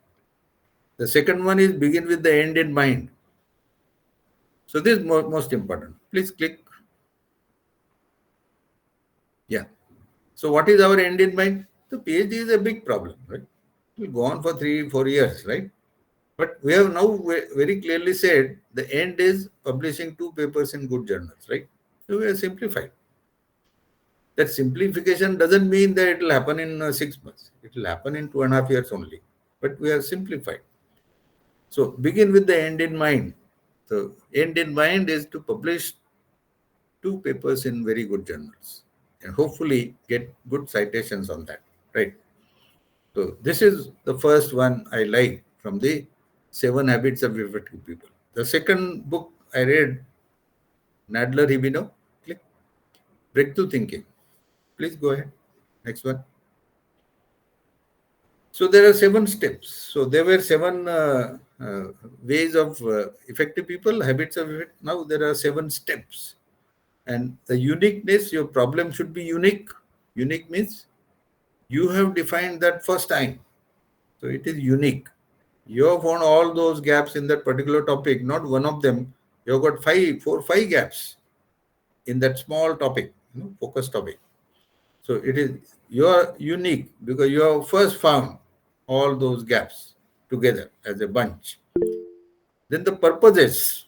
Speaker 2: The second one is begin with the end in mind. So this is most important. Please click. Yeah. So what is our end in mind? The PhD is a big problem, right? It will go on for 3-4 years, right? But we have now very clearly said the end is publishing 2 papers in good journals, right? So we have simplified. That simplification doesn't mean that it will happen in 6 months. It will happen in 2.5 years only. But we have simplified. So begin with the end in mind. So end in mind is to publish 2 papers in very good journals and hopefully get good citations on that, right? So this is the first one I like from the Seven Habits of Effective People. The second book I read, Nadler Hibino, click, Breakthrough Thinking. Please go ahead. Next one. So there are 7 steps. So there were 7 ways of effective people, habits of effect. Now there are 7 steps. And the uniqueness, your problem should be unique. Unique means you have defined that first time. So it is unique. You have found all those gaps in that particular topic, not one of them. You have got five gaps in that small topic, focus topic. So it is, you are unique because you have first found all those gaps together as a bunch. Then the purposes.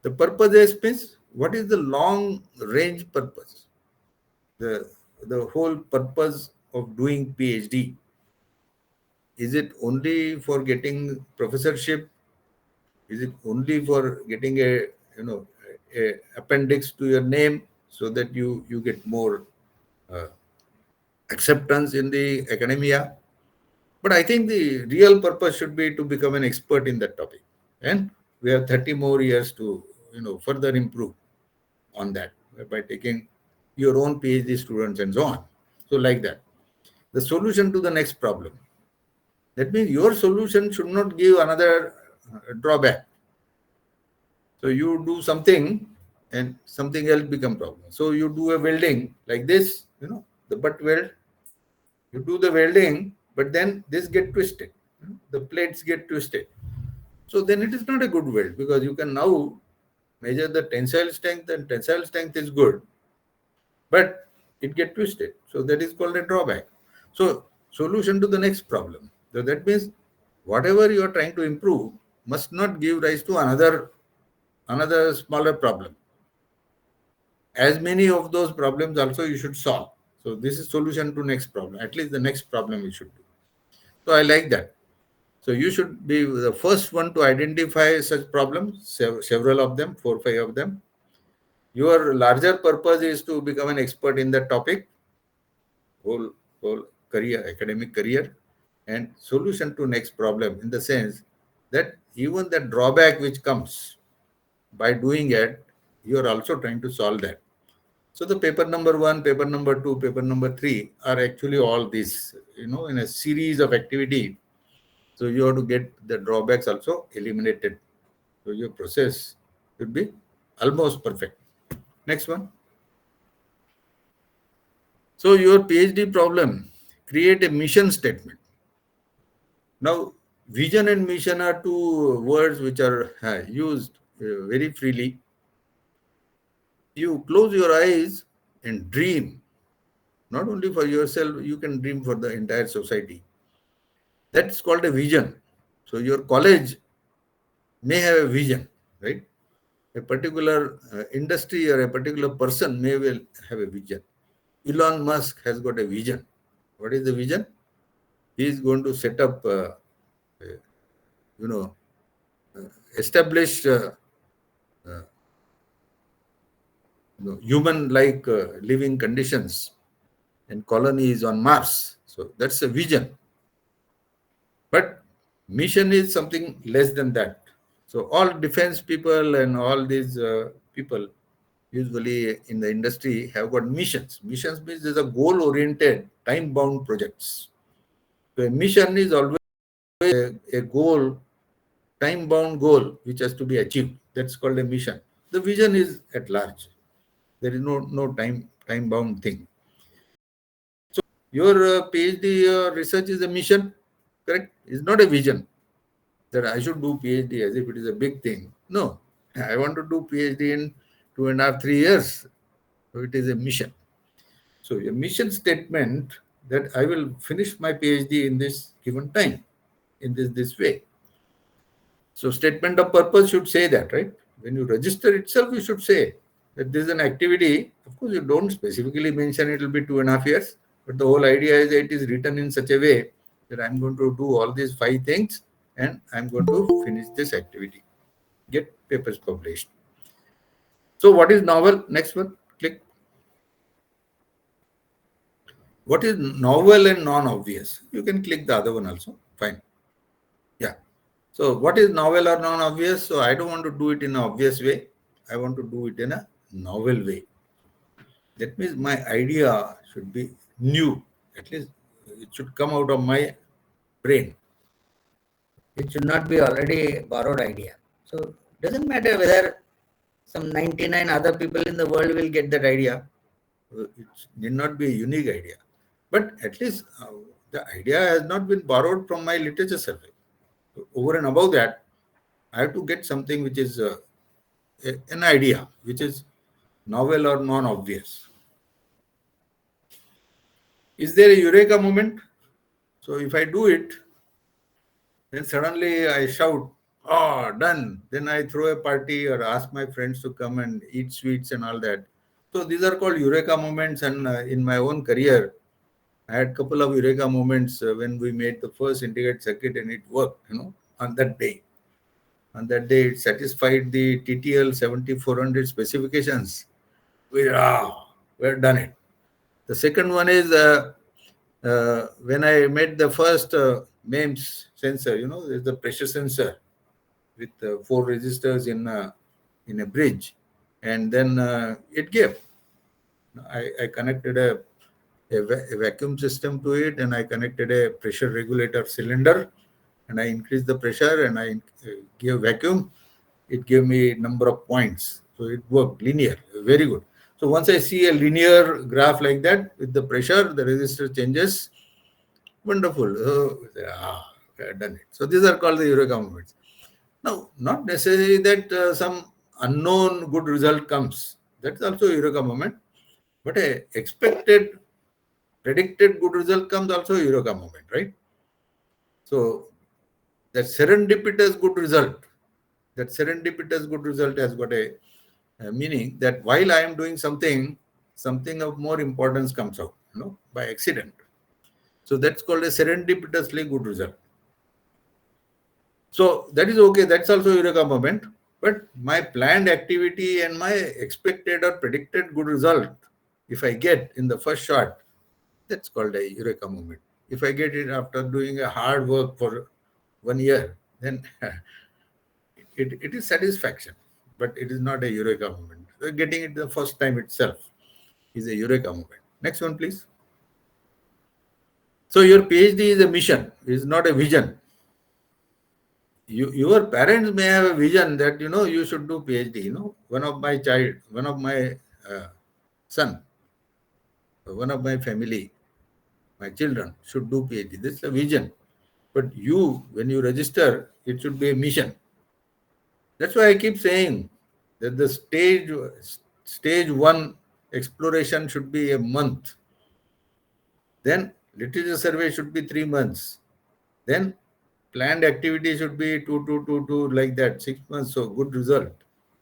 Speaker 2: The purposes means what is the long range purpose? The whole purpose of doing PhD. Is it only for getting professorship? Is it only for getting a appendix to your name so that you get more uh, acceptance in the academia? But I think the real purpose should be to become an expert in that topic, and we have 30 more years to further improve on that by taking your own PhD students and so on. So like that, the solution to the next problem. That means your solution should not give another drawback. So you do something and something else become problem. So you do a welding like this, the butt weld. You do the welding, but then this get twisted. The plates get twisted. So then it is not a good weld because you can now measure the tensile strength, and tensile strength is good, but it get twisted. So that is called a drawback. So solution to the next problem. So that means whatever you are trying to improve must not give rise to another smaller problem. As many of those problems also you should solve. So this is solution to next problem. At least the next problem you should do. So I like that. So you should be the first one to identify such problems, several of them, 4, 5 of them. Your larger purpose is to become an expert in that topic, whole career, academic career, and solution to next problem in the sense that even the drawback which comes by doing it, you are also trying to solve that. So the paper number 1, paper number 2, paper number 3 are actually all these, in a series of activity. So you have to get the drawbacks also eliminated. So your process should be almost perfect. Next one. So your PhD problem, create a mission statement. Now, vision and mission are two words which are used very freely. You close your eyes and dream. Not only for yourself, you can dream for the entire society. That's called a vision. So your college may have a vision, right? A particular industry or a particular person may well have a vision. Elon Musk has got a vision. What is the vision? He is going to set up, establish human-like living conditions and colonies on Mars. So that's a vision. But mission is something less than that. So all defense people and all these people usually in the industry have got missions. Missions means there's a goal-oriented, time-bound projects. So a mission is always a goal, time-bound goal which has to be achieved. That's called a mission. The vision is at large. There is no time-bound thing. So your PhD research is a mission, correct? It's not a vision that I should do PhD as if it is a big thing. No, I want to do PhD in 2.5, 3 years. So it is a mission. So a mission statement that I will finish my PhD in this given time, in this way. So statement of purpose should say that, right? When you register itself, you should say that this is an activity. Of course, you don't specifically mention it will be 2.5 years, but the whole idea is that it is written in such a way that I'm going to do all these 5 things and I'm going to finish this activity, get papers published. So what is novel? Next one, click. What is novel and non-obvious? You can click the other one also, fine. Yeah. So what is novel or non-obvious? So I don't want to do it in an obvious way. I want to do it in a novel way. That means my idea should be new. At least it should come out of my brain.
Speaker 1: It should not be already borrowed idea. So it doesn't matter whether some 99 other people in the world will get that idea.
Speaker 2: It need not be a unique idea. But at least The idea has not been borrowed from my literature survey. Over and above that, I have to get something which is an idea, which is novel or non-obvious. Is there a eureka moment? So if I do it, then suddenly I shout, "Oh, done!" Then I throw a party or ask my friends to come and eat sweets and all that. So these are called eureka moments. And in my own career, I had a couple of eureka moments when we made the first integrated circuit and it worked, on that day. On that day, it satisfied the TTL 7400 specifications. We've done it. The second one is when I made the first MEMS sensor, there's the pressure sensor with 4 resistors in a bridge. And then it gave. I connected a vacuum system to it, and I connected a pressure regulator cylinder, and I increased the pressure and I gave vacuum. It gave me number of points. So it worked linear, very good. So once I see a linear graph like that with the pressure, the resistor changes. Wonderful. I done it. So these are called the eureka moments. Now, not necessarily that some unknown good result comes. That's also a eureka moment. But a expected, predicted good result comes also a eureka moment, right? So that serendipitous good result, has got a meaning that while I am doing something of more importance comes out, by accident. So that's called a serendipitously good result. So that is okay. That's also eureka moment. But my planned activity and my expected or predicted good result, if I get in the first shot, that's called a eureka moment. If I get it after doing a hard work for 1 year, then it is satisfaction. But it is not a eureka moment. Getting it the first time itself is a eureka moment. Next one, please. So your PhD is a mission, is not a vision. Your parents may have a vision that you should do PhD. One of my son, one of my family, my children should do PhD. This is a vision. But when you register, it should be a mission. That's why I keep saying that the stage 1 exploration should be a month. Then literature survey should be 3 months. Then planned activity should be 2 like that, 6 months. So good result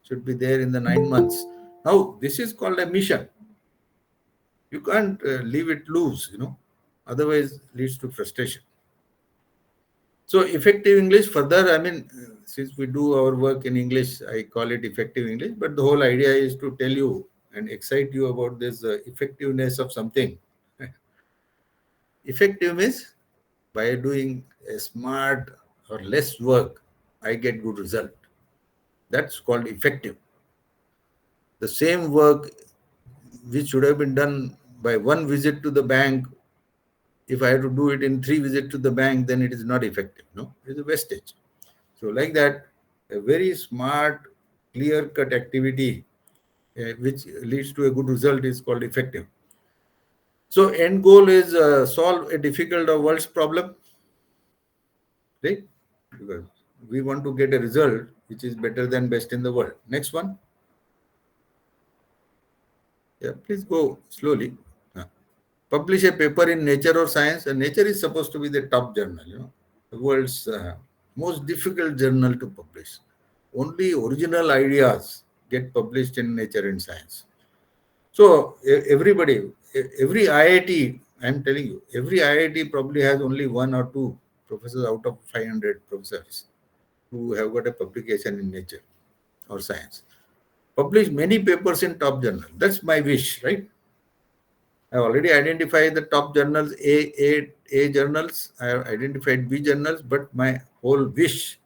Speaker 2: should be there in the 9 months. Now this is called a mission. You can't leave it loose, otherwise leads to frustration. So effective English further, since we do our work in English, I call it effective English, but the whole idea is to tell you and excite you about this effectiveness of something. Effective means by doing a smart or less work, I get good result. That's called effective. The same work which should have been done by 1 visit to the bank, if I have to do it in 3 visits to the bank, then it is not effective. No, it is a wastage. So like that, a very smart, clear-cut activity which leads to a good result is called effective. So end goal is solve a difficult or world's problem, right? Because we want to get a result which is better than best in the world. Next one. Yeah, please go slowly. Publish a paper in Nature or Science. And Nature is supposed to be the top journal, the world's most difficult journal to publish. Only original ideas get published in Nature and Science. So everybody, every IIT, I'm telling you, every IIT probably has only 1 or 2 professors out of 500 professors who have got a publication in Nature or Science. Publish many papers in top journal. That's my wish, right? I already identified the top journals, A journals. I have identified B journals, but my whole wish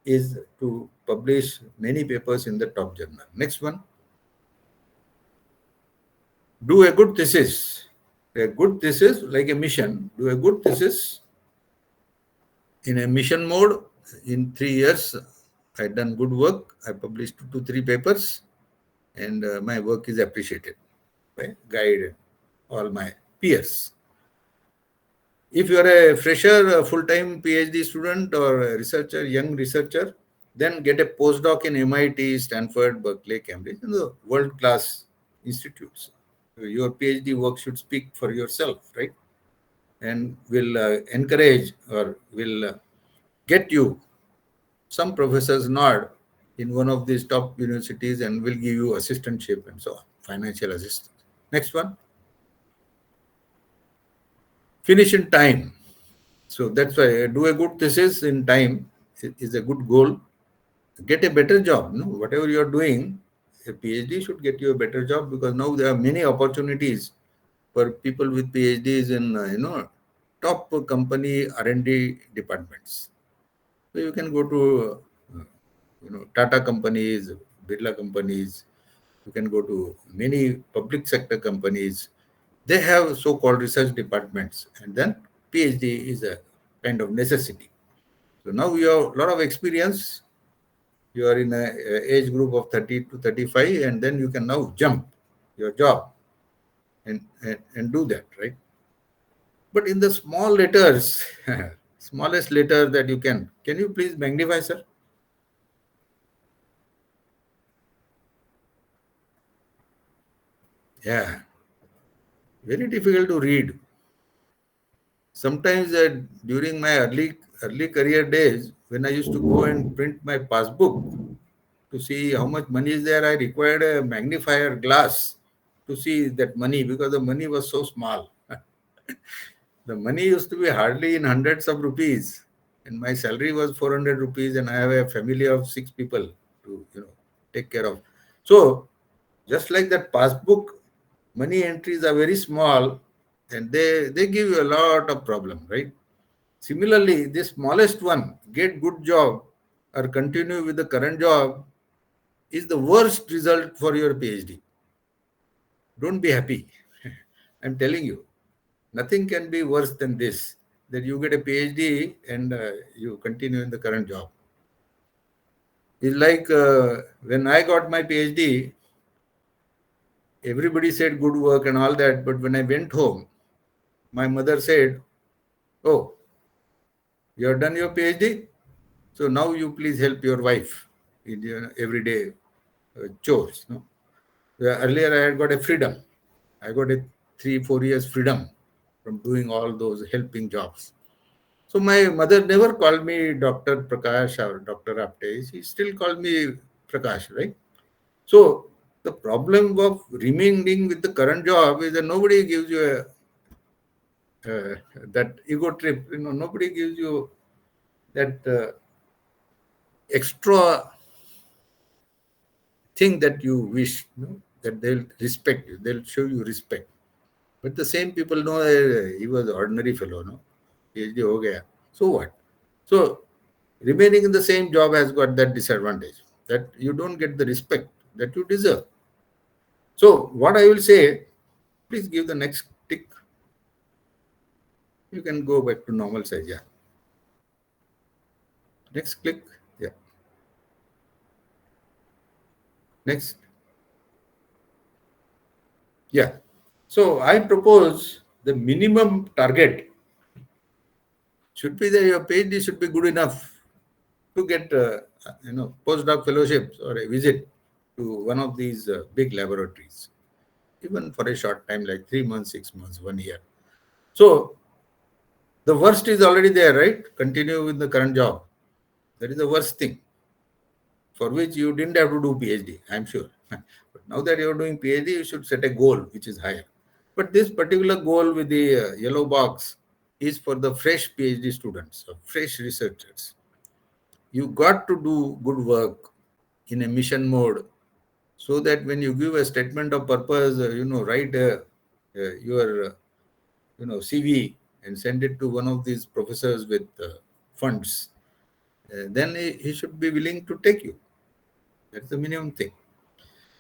Speaker 2: is to publish many papers in the top journal. Next one. Do a good thesis. A good thesis, like a mission. Do a good thesis in a mission mode. In 3 years, I've done good work. I published 2 to 3 papers, and my work is appreciated by guide all my peers. If you are a fresher, a full-time PhD student or a researcher, young researcher, then get a postdoc in MIT, Stanford, Berkeley, Cambridge, and the world-class institutes. Your PhD work should speak for yourself, right? And will encourage or will get you some professors nod in one of these top universities and will give you assistantship and so on, financial assistance. Next one. Finish in time. So that's why do a good thesis in time is a good goal. Get a better job. No? Whatever you are doing, a PhD should get you a better job, because now there are many opportunities for people with PhDs in top company R&D departments. So you can go to Tata companies, Birla companies. You can go to many public sector companies. They have so-called research departments, and then PhD is a kind of necessity. So now you have a lot of experience. You are in a age group of 30 to 35, and then you can now jump your job and do that, right? But in the small letters, smallest letter that you can you please magnify, sir? Yeah, very difficult to read. Sometimes during my early career days, when I used to go and print my passbook to see how much money is there, I required a magnifier glass to see that money, because the money was so small. The money used to be hardly in hundreds of rupees, and my salary was 400 rupees, and I have a family of 6 people to take care of. So just like that passbook, money entries are very small, and they give you a lot of problem, right? Similarly, the smallest one, get good job or continue with the current job, is the worst result for your PhD. Don't be happy. I'm telling you, nothing can be worse than this, that you get a PhD and you continue in the current job. It's like when I got my PhD, everybody said good work and all that, but when I went home, my mother said, "Oh, you have done your PhD? So now you please help your wife in your everyday chores." No? Earlier I had got a freedom. I got a 3-4 years freedom from doing all those helping jobs. So my mother never called me Dr. Prakash or Dr. Apte. She still called me Prakash, right? So the problem of remaining with the current job is that nobody gives you that ego trip. Nobody gives you that extra thing that you wish, that they'll respect you, they'll show you respect. But the same people know he was an ordinary fellow, no? PhD ho gaya. So what? So remaining in the same job has got that disadvantage, that you don't get the respect that you deserve. So what I will say, please give the next tick. You can go back to normal size. Yeah. Next click. Yeah. Next. Yeah. So I propose the minimum target should be that your PhD should be good enough to get postdoc fellowships or a visit to one of these big laboratories, even for a short time, like 3 months, 6 months, 1 year. So the worst is already there, right? Continue with the current job. That is the worst thing, for which you didn't have to do PhD, I'm sure. But now that you're doing PhD, you should set a goal which is higher. But this particular goal with the yellow box is for the fresh PhD students or fresh researchers. You got to do good work in a mission mode, so that when you give a statement of purpose, write your CV and send it to one of these professors with funds, then he should be willing to take you. That's the minimum thing.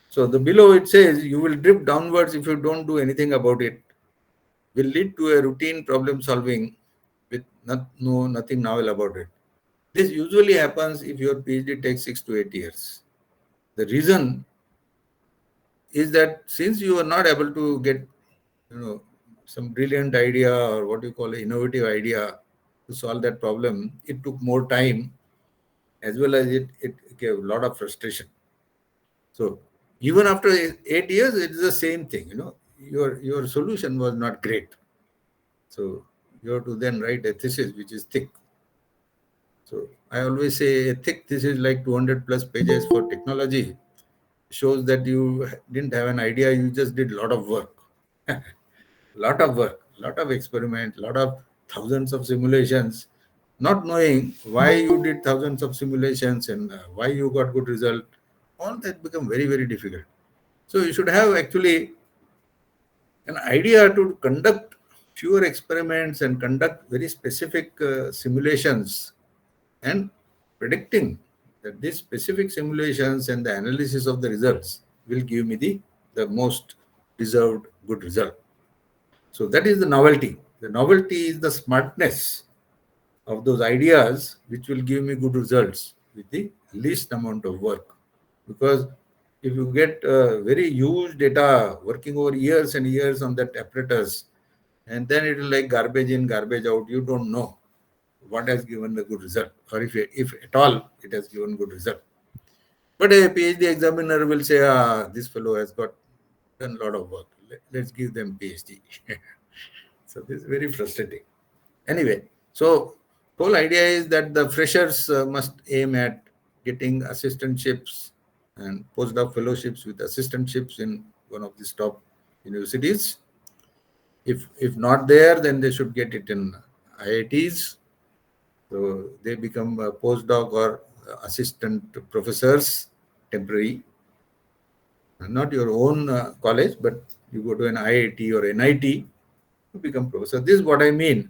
Speaker 2: So the below it says you will drift downwards if you don't do anything about it. Will lead to a routine problem solving with nothing novel about it. This usually happens if your PhD takes 6 to 8 years. The reason is that since you are not able to get some brilliant idea or what you call an innovative idea to solve that problem, it took more time, as well as it gave a lot of frustration. So even after 8 years, it is the same thing. Your solution was not great. So you have to then write a thesis which is thick. So I always say a thick thesis like 200 plus pages for technology shows that you didn't have an idea, you just did a lot of work. Lot of work, lot of experiment, lot of thousands of simulations, not knowing why you did thousands of simulations and why you got good result. All that become very, very difficult. So you should have actually an idea to conduct fewer experiments and conduct very specific simulations, and predicting that these specific simulations and the analysis of the results will give me the most deserved good result. So that is the novelty. The novelty is the smartness of those ideas which will give me good results with the least amount of work. Because if you get very huge data working over years and years on that apparatus, and then it is like garbage in, garbage out, you don't know what has given the good result, or if at all it has given good result. But a PhD examiner will say, this fellow has got done a lot of work. Let's give them PhD. So this is very frustrating. Anyway, so whole idea is that the freshers must aim at getting assistantships and postdoc fellowships with assistantships in one of these top universities. If not there, then they should get it in IITs. So they become postdoc or assistant professors, temporary. Not your own college, but you go to an IIT or NIT, you become professor. This is what I mean.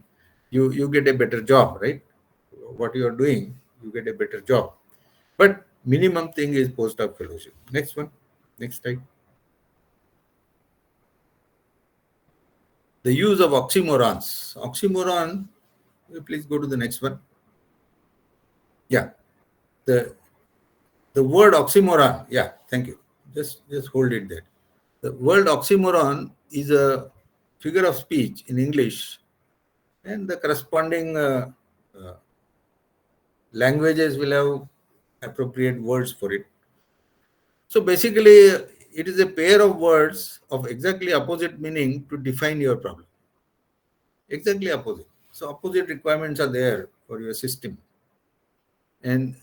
Speaker 2: You get a better job, right? What you are doing, you get a better job. But minimum thing is postdoc fellowship. Next one. Next slide. The use of oxymorons. Oxymoron, please go to the next one. Yeah. The word oxymoron. Yeah, thank you. Just hold it there. The word oxymoron is a figure of speech in English, and the corresponding uh, languages will have appropriate words for it. So basically, it is a pair of words of exactly opposite meaning to define your problem. Exactly opposite. So opposite requirements are there for your system, and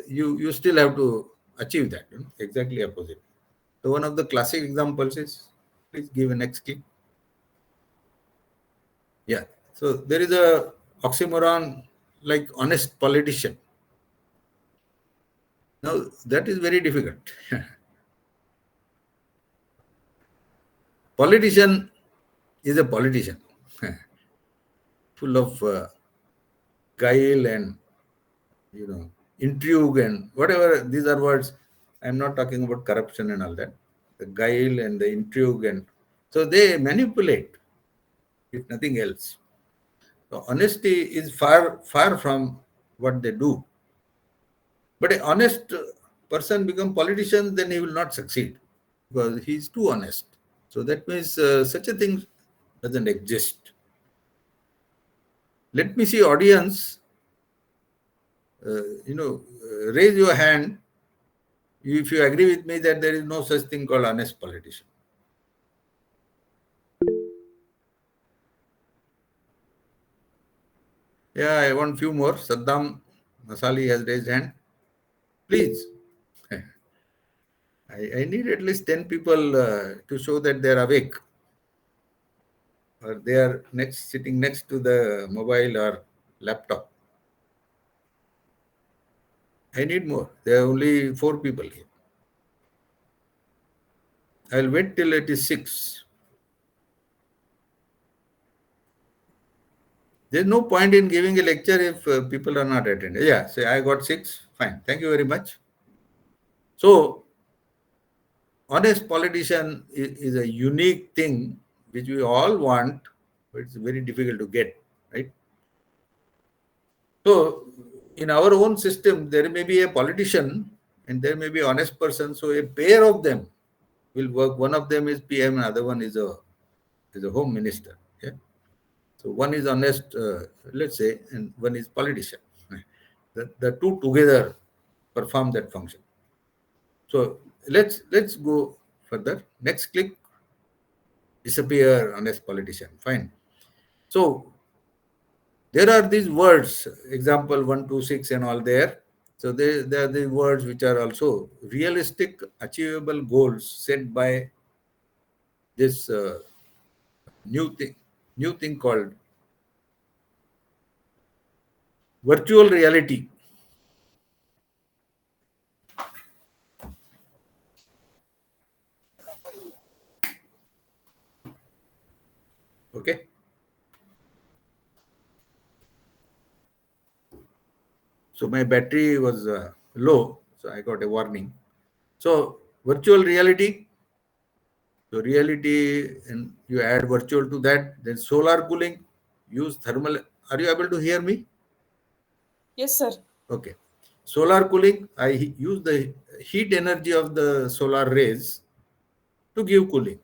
Speaker 2: you still have to achieve that. Exactly opposite. So one of the classic examples is, please give a next click. Yeah. So there is a oxymoron like honest politician. Now that is very difficult. Politician is a politician, full of guile and intrigue and whatever. These are words. I'm not talking about corruption and all that. The guile and the intrigue, and so they manipulate, if nothing else. So honesty is far from what they do. But an honest person become politician, then he will not succeed because he is too honest. So that means such a thing doesn't exist. Let me see, audience. Raise your hand if you agree with me that there is no such thing called honest politician. Yeah, I want few more. Saddam Masali has raised hand. Please. I need at least 10 people to show that they are awake, or they are sitting next to the mobile or laptop. I need more. There are only 4 people here. I'll wait till it is 6. There's no point in giving a lecture if people are not attending. Yeah, say I got 6. Fine. Thank you very much. So, honest politician is a unique thing which we all want, but it's very difficult to get, right? So, in our own system, there may be a politician and there may be an honest person. So, a pair of them will work. One of them is PM, another one is a home minister. Yeah. So one is honest, let's say, and one is politician. The two together perform that function. So let's go further. Next click, disappear honest politician. Fine. So there are these words, example 126 and all there. So there are the words which are also realistic, achievable goals set by this new thing, new thing called virtual reality. Okay. So my battery was low, so I got a warning. So virtual reality. So reality, and you add virtual to that. Then solar cooling. Use thermal. Are you able to hear me?
Speaker 3: Yes, sir.
Speaker 2: Okay. Solar cooling. I use the heat energy of the solar rays to give cooling.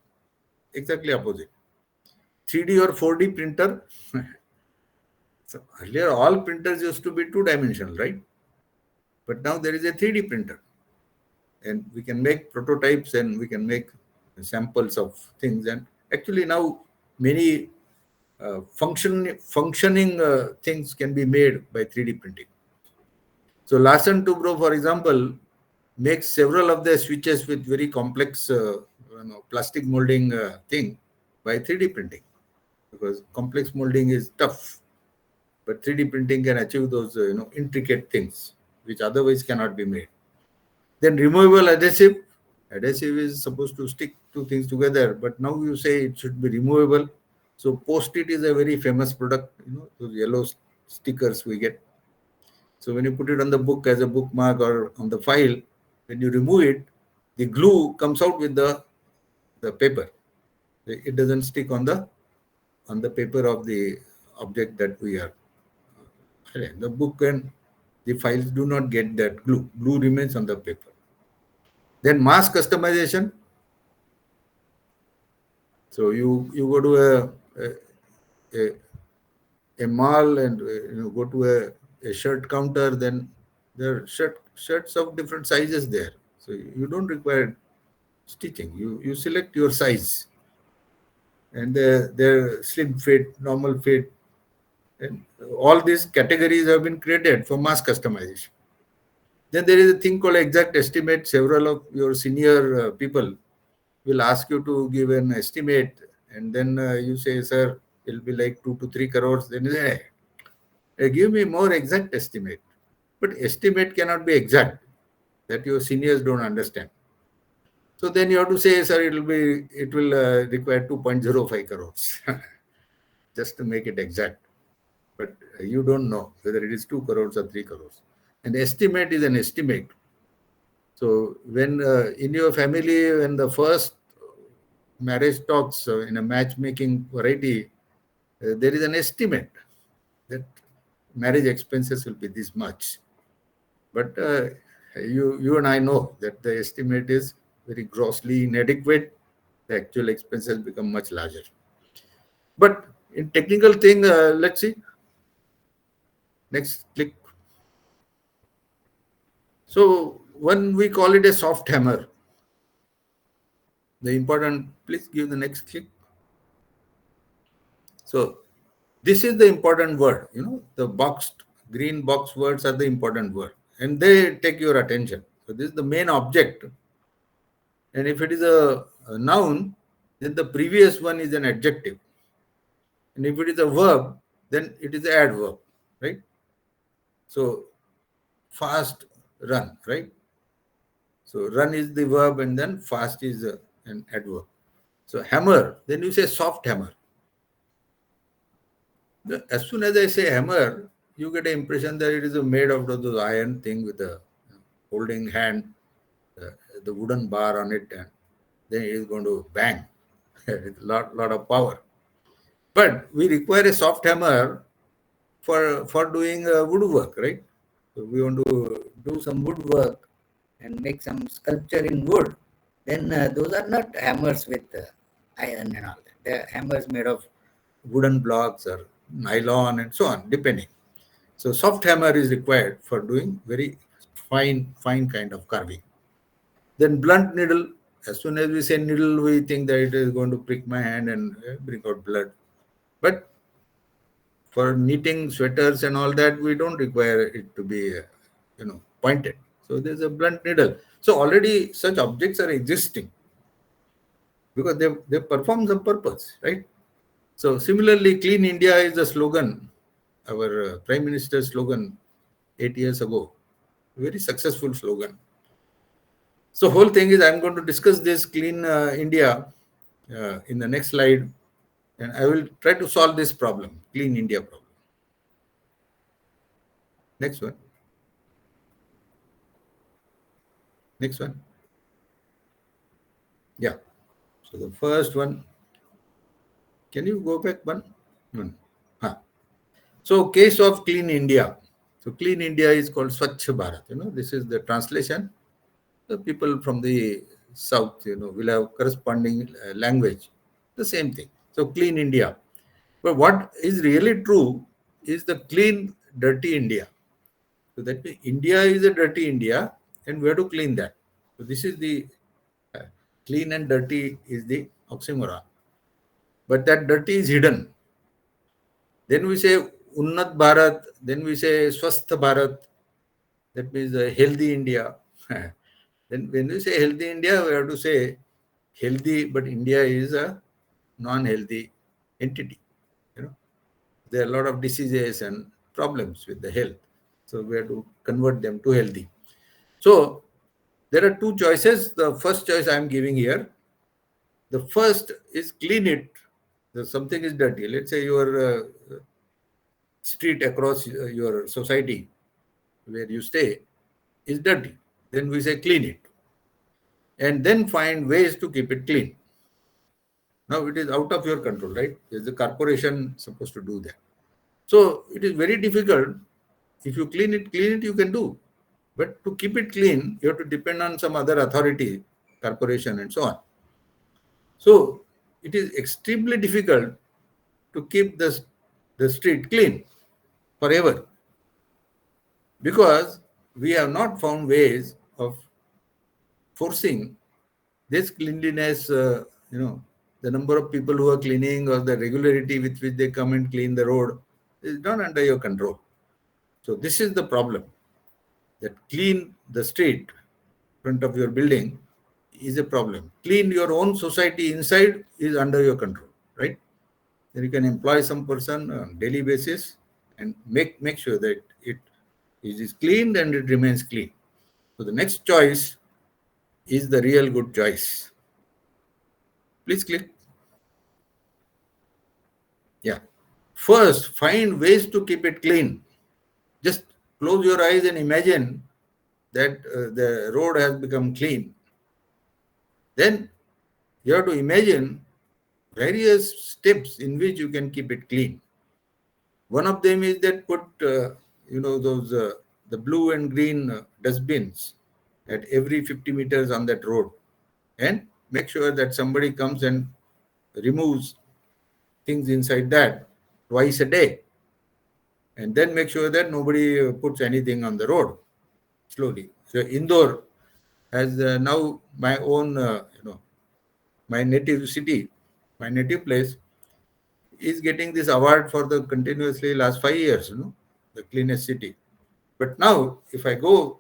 Speaker 2: Exactly opposite. 3D or 4D printer. So earlier, all printers used to be two-dimensional, right? But now there is a 3D printer, and we can make prototypes and we can make samples of things. And actually, now many functioning things can be made by 3D printing. So Larsen Toubro, for example, makes several of the switches with very complex plastic molding thing by 3D printing, because complex molding is tough, but 3D printing can achieve those intricate things which otherwise cannot be made. Then removable adhesive. Adhesive is supposed to stick two things together, but now you say it should be removable. So Post-it is a very famous product, those yellow stickers we get. So when you put it on the book as a bookmark or on the file, when you remove it, the glue comes out with the paper. It doesn't stick on the paper of the object that we are. The book and the files do not get that glue. Glue remains on the paper. Then mass customization. So you go to a mall and go to a shirt counter, then there are shirts of different sizes there. So you don't require stitching. You select your size, and they're slim fit, normal fit, and all these categories have been created for mass customization. Then there is a thing called exact estimate. Several of your senior people will ask you to give an estimate, and then you say, sir, it'll be like 2 to 3 crores. Then you say, hey, give me more exact estimate. But estimate cannot be exact. That your seniors don't understand. So then you have to say, sir, it will require 2.05 crores just to make it exact. But you don't know whether it is 2 crores or 3 crores. An estimate is an estimate. So when in your family, when the first marriage talks in a matchmaking variety, there is an estimate that marriage expenses will be this much. But you and I know that the estimate is very grossly inadequate. The actual expenses become much larger. But in technical thing, let's see. Next click. So when we call it a soft hammer, the important, please give the next click. So this is the important word, the boxed green box words are the important word, and they take your attention. So this is the main object. And if it is a noun, then the previous one is an adjective. And if it is a verb, then it is an adverb, right? So fast, run, right? So run is the verb, and then fast is an adverb. So hammer, then you say soft hammer. As soon as I say hammer, you get an impression that it is made out of those iron thing with a holding hand, the wooden bar on it, and then it is going to bang with a lot of power. But we require a soft hammer for doing woodwork, right? So we want to do some woodwork and make some sculpture in wood. Then those are not hammers with iron and all that. They are hammers made of wooden blocks or nylon and so on, depending. So soft hammer is required for doing very fine kind of carving. Then blunt needle. As soon as we say needle, we think that it is going to prick my hand and bring out blood. But for knitting sweaters and all that, we don't require it to be, pointed. So there's a blunt needle. So already such objects are existing because they perform some purpose, right? So similarly, Clean India is a slogan, our Prime Minister's slogan 8 years ago. Very successful slogan. So whole thing is I'm going to discuss this Clean India in the next slide, and I will try to solve this problem, Clean India problem. Next one. Next one. Yeah. So the first one. Can you go back one? One. Huh. So case of Clean India. So Clean India is called Swachh Bharat. This is the translation. The people from the south, will have corresponding language. The same thing. So Clean India. But what is really true is the clean, dirty India. So that means India is a dirty India, and we have to clean that. So this is the clean and dirty is the oxymoron. But that dirty is hidden. Then we say Unnat Bharat, then we say Swasth Bharat, that means a healthy India. Then when we say healthy India, we have to say healthy, but India is a non-healthy entity. There are a lot of diseases and problems with the health. So we have to convert them to healthy. So there are two choices. The first choice I am giving here. The first is clean it. If something is dirty. Let's say your street across your society where you stay is dirty. Then we say clean it. And then find ways to keep it clean. Now it is out of your control, right? There's a corporation supposed to do that. So it is very difficult. If you clean it, you can do. But to keep it clean, you have to depend on some other authority, corporation, and so on. So it is extremely difficult to keep the street clean forever because we have not found ways of forcing this cleanliness, the number of people who are cleaning or the regularity with which they come and clean the road is not under your control. So this is the problem, that clean the street in front of your building is a problem. Clean your own society inside is under your control, right? Then you can employ some person on daily basis and make sure that it is cleaned and it remains clean. So the next choice is the real good choice. Please click. Yeah. First, find ways to keep it clean. Just close your eyes and imagine that the road has become clean. Then you have to imagine various steps in which you can keep it clean. One of them is that put, those the blue and green dustbins at every 50 meters on that road, and make sure that somebody comes and removes things inside that twice a day, and then make sure that nobody puts anything on the road slowly. So Indore has now my own, my native city, my native place is getting this award for the continuously last 5 years, the cleanest city. But now if I go,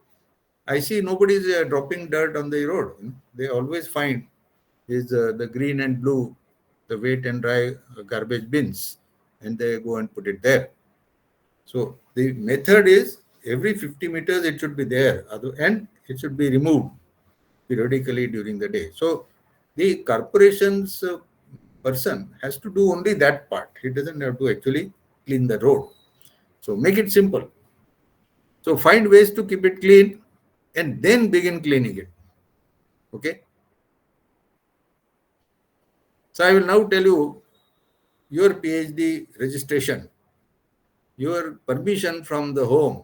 Speaker 2: I see nobody is dropping dirt on the road. They always find is the green and blue, the wet and dry garbage bins, and they go and put it there. So the method is every 50 meters it should be there, and it should be removed periodically during the day. So the corporation's person has to do only that part. He doesn't have to actually clean the road. So make it simple. So find ways to keep it clean and then begin cleaning it. Okay. So I will now tell you your PhD registration, your permission from the home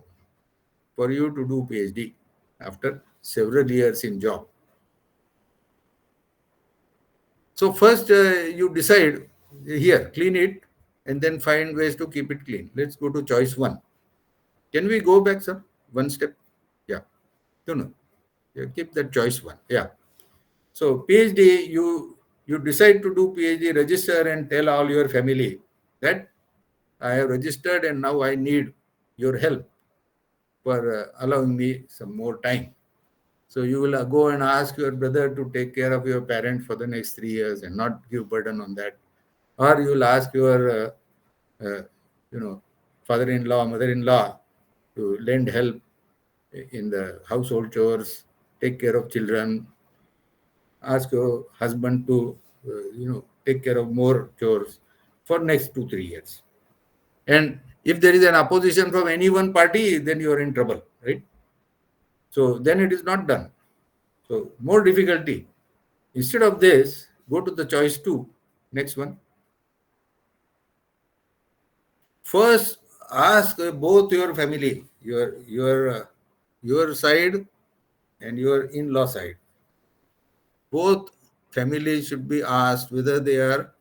Speaker 2: for you to do PhD after several years in job. So first you decide here, clean it, and then find ways to keep it clean. Let's go to choice 1. Can we go back, sir? One step? Yeah. No. Yeah, keep that choice 1. Yeah. So PhD, you decide to do PhD, register and tell all your family that I have registered and now I need your help for allowing me some more time. So you will go and ask your brother to take care of your parent for the next 3 years and not give burden on that. Or you will ask your, uh, father-in-law, mother-in-law to lend help in the household chores, take care of children, ask your husband to, take care of more chores for next 2-3 years. And if there is an opposition from any one party, then you are in trouble, right? So then it is not done. So more difficulty. Instead of this, go to the choice 2. Next one. First, ask both your family, your side and your in-law side. Both families should be asked whether they are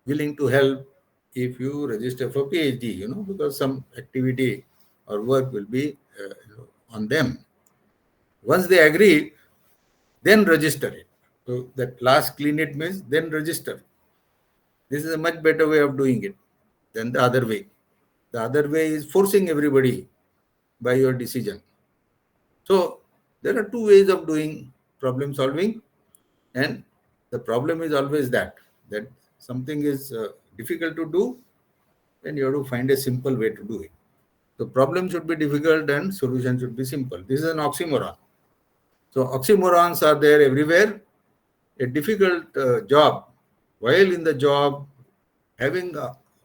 Speaker 2: willing to help if you register for PhD, because some activity or work will be on them. Once they agree, then register it. So that last clean it means then register. This is a much better way of doing it than the other way. The other way is forcing everybody by your decision. So there are two ways of doing problem solving, and the problem is always that something is difficult to do, then you have to find a simple way to do it. The problem should be difficult and solution should be simple. This is an oxymoron. So oxymorons are there everywhere. A difficult job, while in the job, having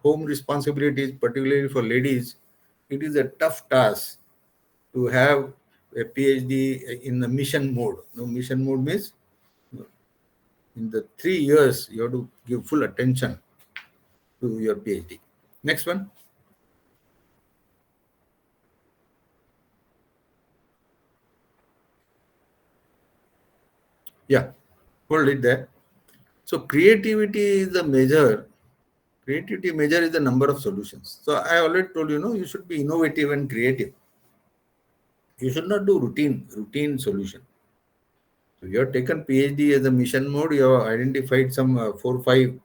Speaker 2: home responsibilities, particularly for ladies, it is a tough task to have a PhD in the mission mode. No, mission mode means in the 3 years you have to give full attention to your PhD. Next one. Yeah, hold it there. So creativity is the measure. Creativity measure is the number of solutions. So I already told you, you should be innovative and creative. You should not do routine solution. So you have taken PhD as a mission mode. You have identified some 4 or 5,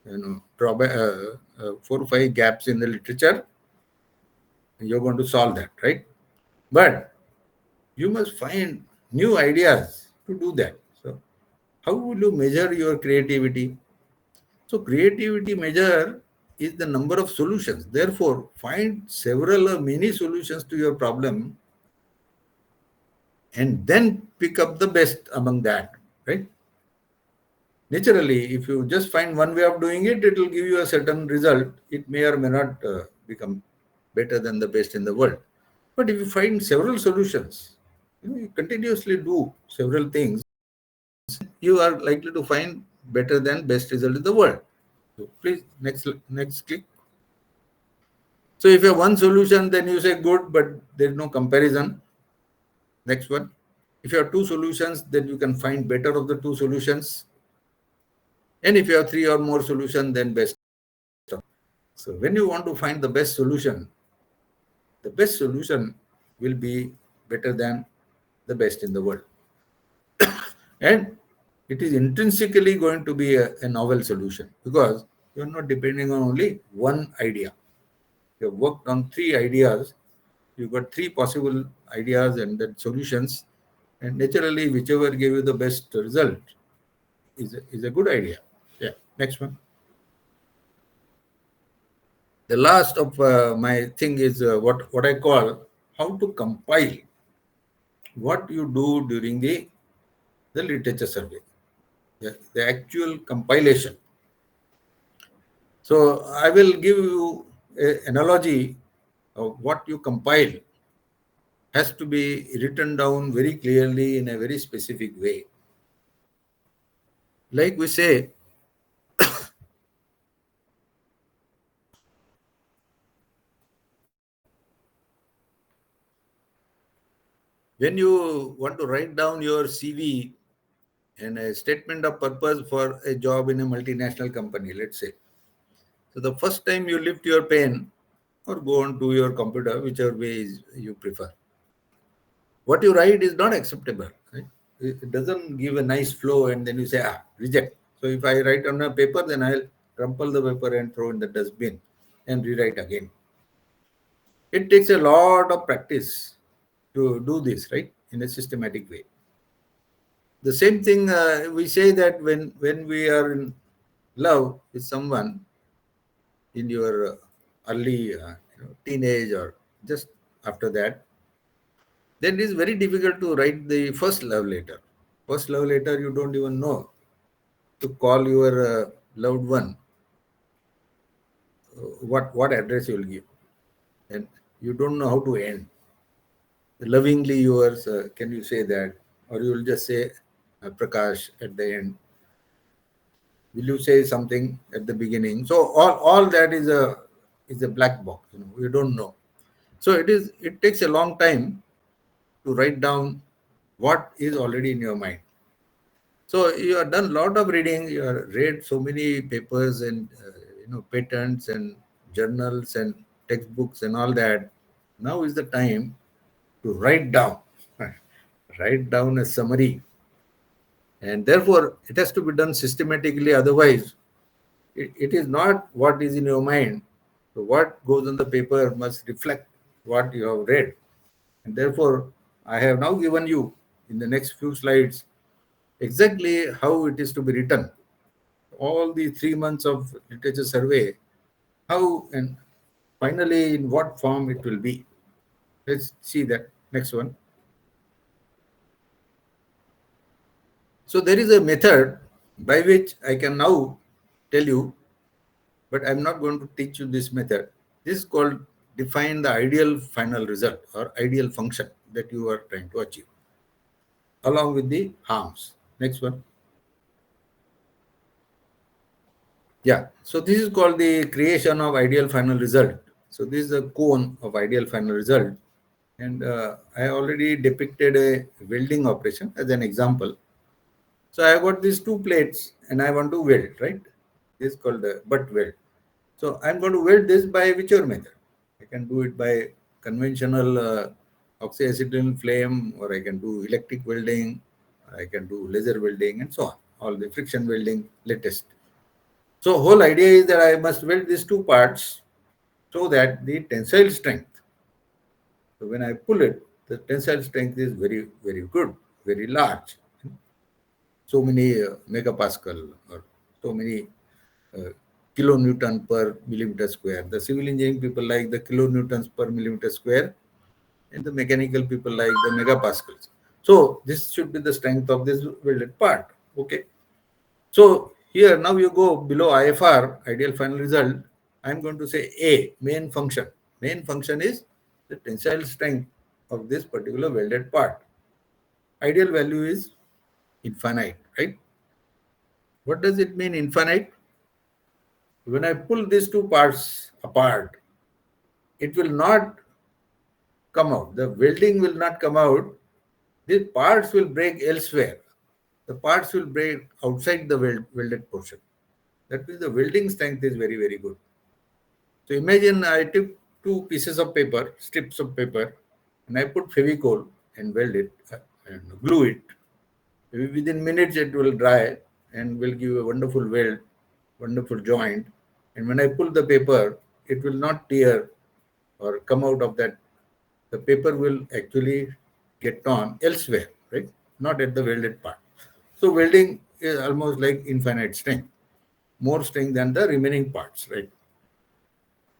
Speaker 2: 4 or 5 gaps in the literature. And you're going to solve that, right? But you must find new ideas to do that. So how will you measure your creativity? So creativity measure is the number of solutions. Therefore, find several or many solutions to your problem and then pick up the best among that, right? Naturally, if you just find one way of doing it, it will give you a certain result. It may or may not become better than the best in the world. But if you find several solutions, you continuously do several things, you are likely to find better than best result in the world. So please, next click. So if you have one solution, then you say good, but there is no comparison. Next one. If you have 2 solutions, then you can find better of the 2 solutions. And if you have 3 or more solutions, then best. So when you want to find the best solution will be better than the best in the world. And it is intrinsically going to be a novel solution because you're not depending on only one idea. You have worked on 3 ideas. You've got 3 possible ideas and then solutions. And naturally, whichever gave you the best result is a good idea. Yeah. Next one. The last of my thing is what I call how to compile what you do during the literature survey, the actual compilation. So I will give you an analogy of what you compile has to be written down very clearly in a very specific way. Like we say, when you want to write down your CV and a statement of purpose for a job in a multinational company, let's say, So the first time you lift your pen or go on to your computer, whichever way you prefer, what you write is not acceptable. Right? It doesn't give a nice flow, and then you say, reject. So if I write on a paper, then I'll crumple the paper and throw in the dustbin and rewrite again. It takes a lot of practice to do this, right, in a systematic way. The same thing we say that when we are in love with someone in your early teenage or just after that, then it is very difficult to write the first love letter. First love letter, you don't even know to call your loved one what address you will give, and you don't know how to end. Lovingly yours, can you say that, or you will just say Prakash at the end? Will you say something at the beginning? So all that is a black box. You don't know. So it takes a long time to write down what is already in your mind. So you have done a lot of reading. You have read so many papers and patents and journals and textbooks and all that. Now is the time to write down, write down a summary, and therefore it has to be done systematically. Otherwise, it is not what is in your mind. So what goes on the paper must reflect what you have read, and therefore I have now given you in the next few slides exactly how it is to be written. All the 3 months of literature survey, how and finally in what form it will be. Let's see that next one. So there is a method by which I can now tell you, but I'm not going to teach you this method. This is called define the ideal final result or ideal function that you are trying to achieve, along with the harms. Next one. Yeah, so this is called the creation of ideal final result. So this is a cone of ideal final result. And I already depicted a welding operation as an example. So I got these two plates and I want to weld, right? This is called the butt weld. So I'm going to weld this by whichever method. I can do it by conventional oxyacetylene flame, or I can do electric welding, I can do laser welding, and so on. All the friction welding latest. So whole idea is that I must weld these two parts so that the tensile strength. So when I pull it, the tensile strength is very, very good, very large. So many megapascal or so many kilonewton per millimeter square. The civil engineering people like the kilonewtons per millimeter square, and the mechanical people like the megapascals. So this should be the strength of this welded part. Okay. So here now you go below IFR, ideal final result. I'm going to say A, main function. Main function is the tensile strength of this particular welded part. Ideal value is infinite, right? What does it mean infinite? When I pull these two parts apart, it will not come out. The welding will not come out. These parts will break elsewhere. The parts will break outside the welded portion. That means the welding strength is very, very good. So imagine I took two pieces of paper, strips of paper, and I put Fevicol and weld it and glue it. Within minutes it will dry and will give a wonderful weld, wonderful joint. And when I pull the paper, it will not tear or come out of that. The paper will actually get on elsewhere, right? Not at the welded part. So welding is almost like infinite strength, more strength than the remaining parts, right?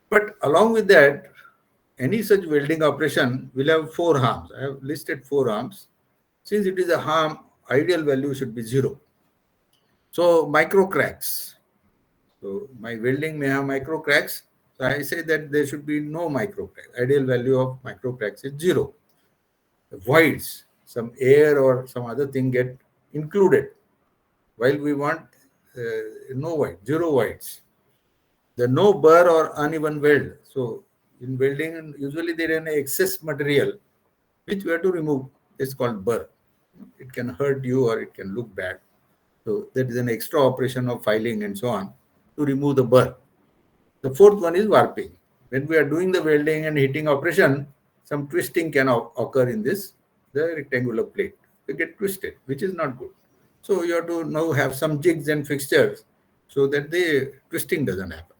Speaker 2: But along with that, any such welding operation will have four harms. I have listed four harms. Since it is a harm, ideal value should be 0. So micro cracks. So my welding may have micro cracks. So I say that there should be no micro cracks. Ideal value of micro cracks is 0. The voids, some air or some other thing get included. While we want no void, 0 voids. The no burr or uneven weld. So in welding, usually there is an excess material which we have to remove. It's called burr. It can hurt you or it can look bad. So that is an extra operation of filing and so on to remove the burr. The fourth one is warping. When we are doing the welding and heating operation, some twisting can occur in the rectangular plate. They get twisted, which is not good. So you have to now have some jigs and fixtures so that the twisting doesn't happen.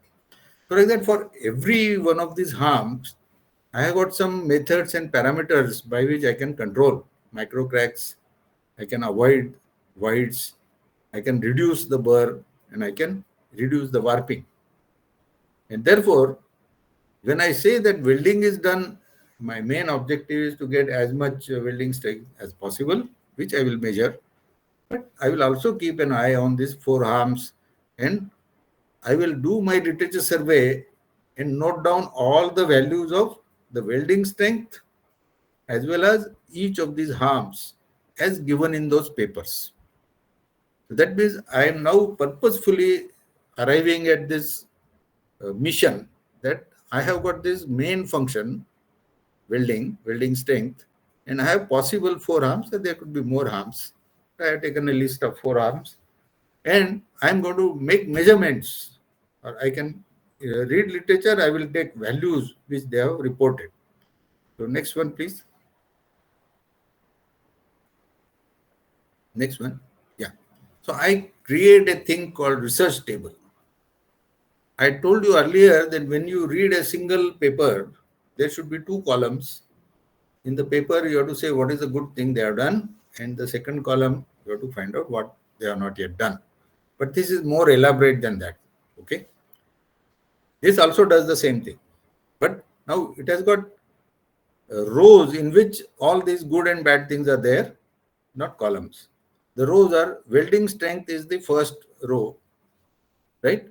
Speaker 2: So like that, for every one of these harms, I have got some methods and parameters by which I can control micro cracks, I can avoid voids, I can reduce the burr, and I can reduce the warping. And therefore, when I say that welding is done, my main objective is to get as much welding strength as possible, which I will measure. But I will also keep an eye on these four harms, and I will do my literature survey and note down all the values of the welding strength as well as each of these harms as given in those papers. So that means I am now purposefully arriving at this mission that I have got this main function, welding strength, and I have possible four arms, and there could be more arms. I have taken a list of four arms, and I'm going to make measurements, or I can read literature, I will take values which they have reported. So next one, please. Next one. Yeah. So I create a thing called research table. I told you earlier that when you read a single paper, there should be two columns. In the paper, you have to say what is the good thing they have done, and the second column, you have to find out what they have not yet done. But this is more elaborate than that. Okay. This also does the same thing. But now it has got rows in which all these good and bad things are there, not columns. The rows are welding strength is the first row, right?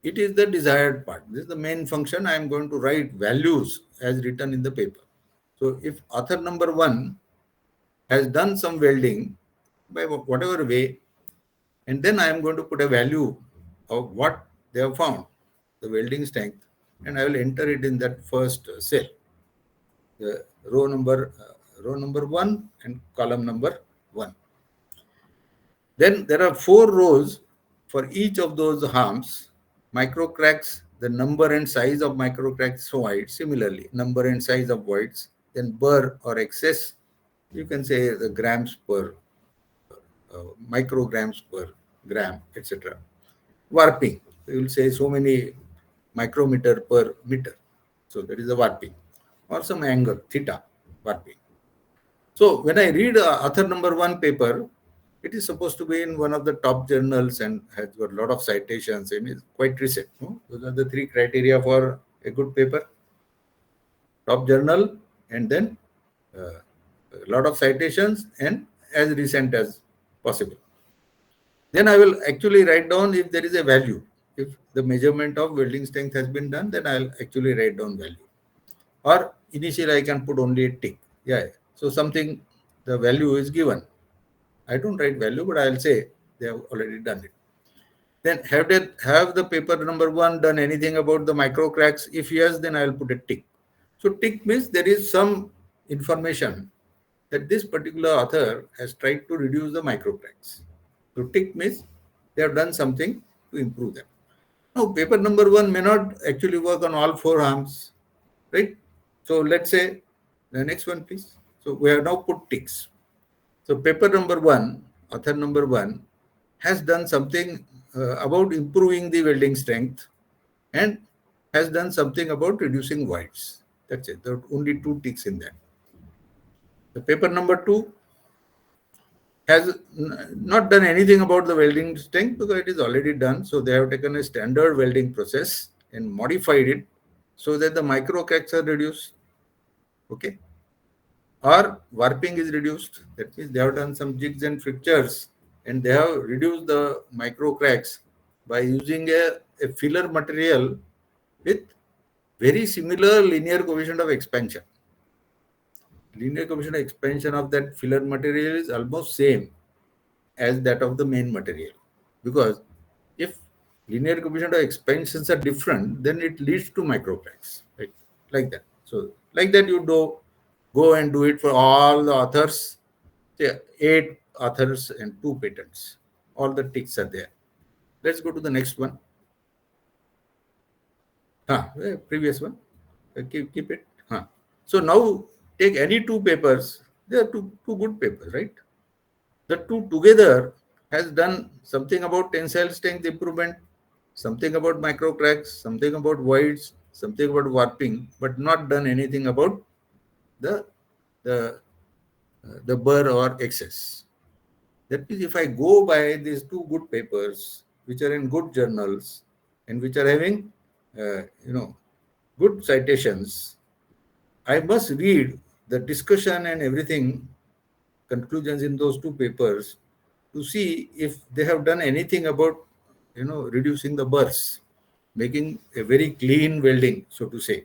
Speaker 2: It is the desired part. This is the main function. I am going to write values as written in the paper. So if author number 1 has done some welding by whatever way, and then I am going to put a value of what they have found, the welding strength, and I will enter it in that first cell, the row number 1 and column number 1. Then there are 4 rows for each of those harms. Micro cracks, the number and size of micro cracks voids, similarly, number and size of voids. Then burr or excess, you can say the grams per, micrograms per gram, etc. Warping, you will say so many micrometer per meter. So that is the warping. Or some angle, theta, warping. So when I read author number 1 paper, it is supposed to be in one of the top journals and has got a lot of citations and is quite recent. No? Those are the 3 criteria for a good paper. Top journal, and then a lot of citations, and as recent as possible. Then I will actually write down if there is a value. If the measurement of welding strength has been done, then I'll actually write down value. Or initially I can put only a tick. Yeah. So something, the value is given. I don't write value, but I'll say they have already done it. Then have the paper number 1 done anything about the micro cracks? If yes, then I'll put a tick. So tick means there is some information that this particular author has tried to reduce the micro cracks. So tick means they have done something to improve them. Now paper number 1 may not actually work on all 4 arms, right? So let's say the next one, please. So we have now put ticks. So paper number 1, author number 1 has done something about improving the welding strength and has done something about reducing voids. That's it. There are only 2 ticks in that. The paper number 2 has not done anything about the welding strength because it is already done. So they have taken a standard welding process and modified it so that the micro cracks are reduced. Okay. Or warping is reduced. That means they have done some jigs and fixtures and they have reduced the micro cracks by using a filler material with very similar linear coefficient of expansion. Linear coefficient of expansion of that filler material is almost same as that of the main material, because if linear coefficient of expansions are different, then it leads to micro cracks, right? Like that. So like that you go and do it for all the authors. Say 8 authors and 2 patents. All the ticks are there. Let's go to the next one. Previous one. Keep it. So now take any two papers. They are two good papers, right? The two together has done something about tensile strength improvement, something about micro cracks, something about voids, something about warping, but not done anything about the the the burr or excess. That means if I go by these two good papers, which are in good journals and which are having, good citations, I must read the discussion and everything, conclusions in those two papers to see if they have done anything about, reducing the burrs, making a very clean welding, so to say.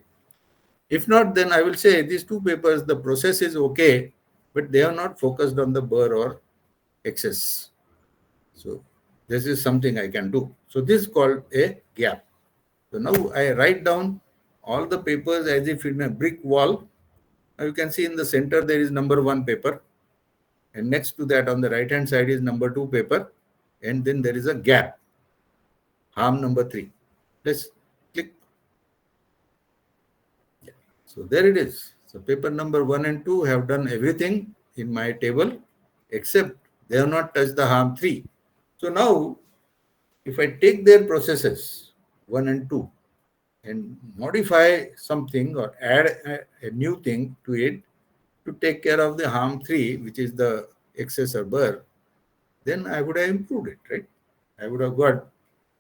Speaker 2: If not, then I will say these two papers, the process is okay, but they are not focused on the burr or excess. So this is something I can do. So this is called a gap. So now I write down all the papers as if in a brick wall. Now you can see in the center there is number 1 paper, and next to that on the right hand side is number 2 paper, and then there is a gap, harm number 3. Let's click. Yeah. So there it is. So paper number 1 and 2 have done everything in my table except they have not touched the harm 3. So now if I take their processes 1 and 2 and modify something or add a new thing to it to take care of the harm 3, which is the excess or burr, then I would have improved it, right? I would have got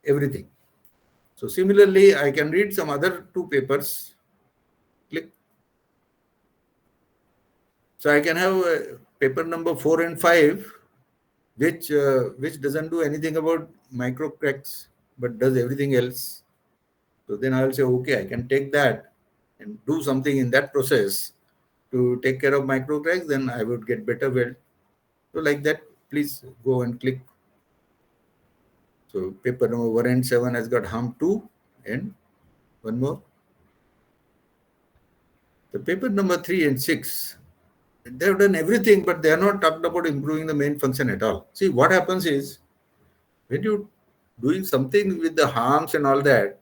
Speaker 2: everything. So similarly, I can read some other two papers. Click. So I can have paper number 4 and 5, which doesn't do anything about micro cracks, but does everything else. So then I will say, okay, I can take that and do something in that process to take care of micro cracks, then I would get better weld. So like that, please go and click. So paper number 1 and 7 has got harm 2 and one more. The paper number 3 and 6, they have done everything, but they are not talked about improving the main function at all. See, what happens is, when you doing something with the harms and all that,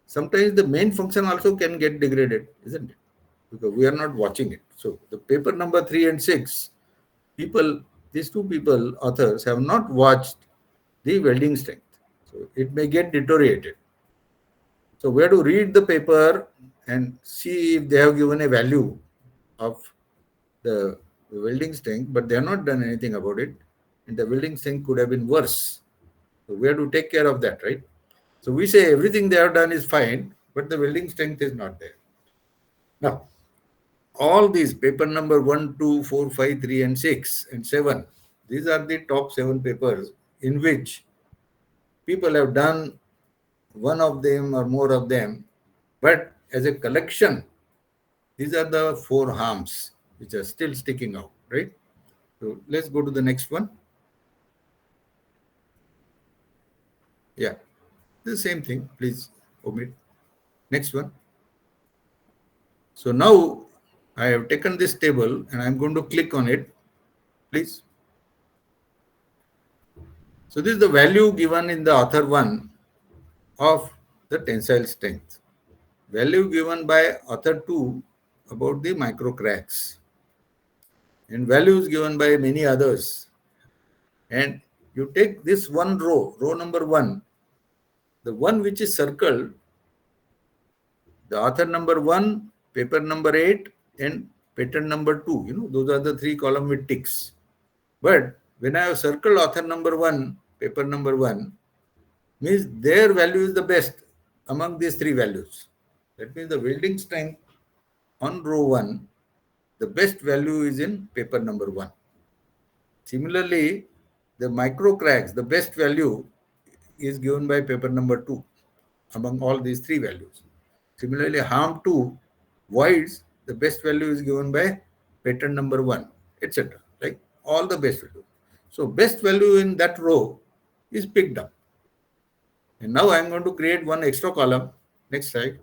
Speaker 2: sometimes the main function also can get degraded, isn't it? Because we are not watching it. So the paper number 3 and 6, these two people, authors, have not watched the welding strength. So it may get deteriorated. So we have to read the paper and see if they have given a value of the welding strength, but they have not done anything about it. And the welding strength could have been worse. So we have to take care of that, right? So we say everything they have done is fine, but the welding strength is not there. Now, all these paper number 1, 2, 4, 5, 3, and 6, and 7, these are the top 7 papers in which people have done one of them or more of them, but as a collection, these are the 4 harms which are still sticking out, right? So let's go to the next one. Yeah, the same thing, please omit. Next one. So now I have taken this table and I'm going to click on it, please. So this is the value given in the author 1 of the tensile strength. Value given by author 2 about the micro cracks. And values given by many others. And you take this one row number 1, the one which is circled, the author number 1, paper number 8, and patent number 2. Those are the 3 column with ticks. But when I have circled author number 1, paper number 1, means their value is the best among these 3 values. That means the welding strength on row 1, the best value is in paper number 1. Similarly, the micro cracks, the best value is given by paper number 2 among all these 3 values. Similarly, harm 2, voids, the best value is given by patent number 1, etc. Like all the best value. So best value in that row is picked up. And now I am going to create one extra column. Next slide.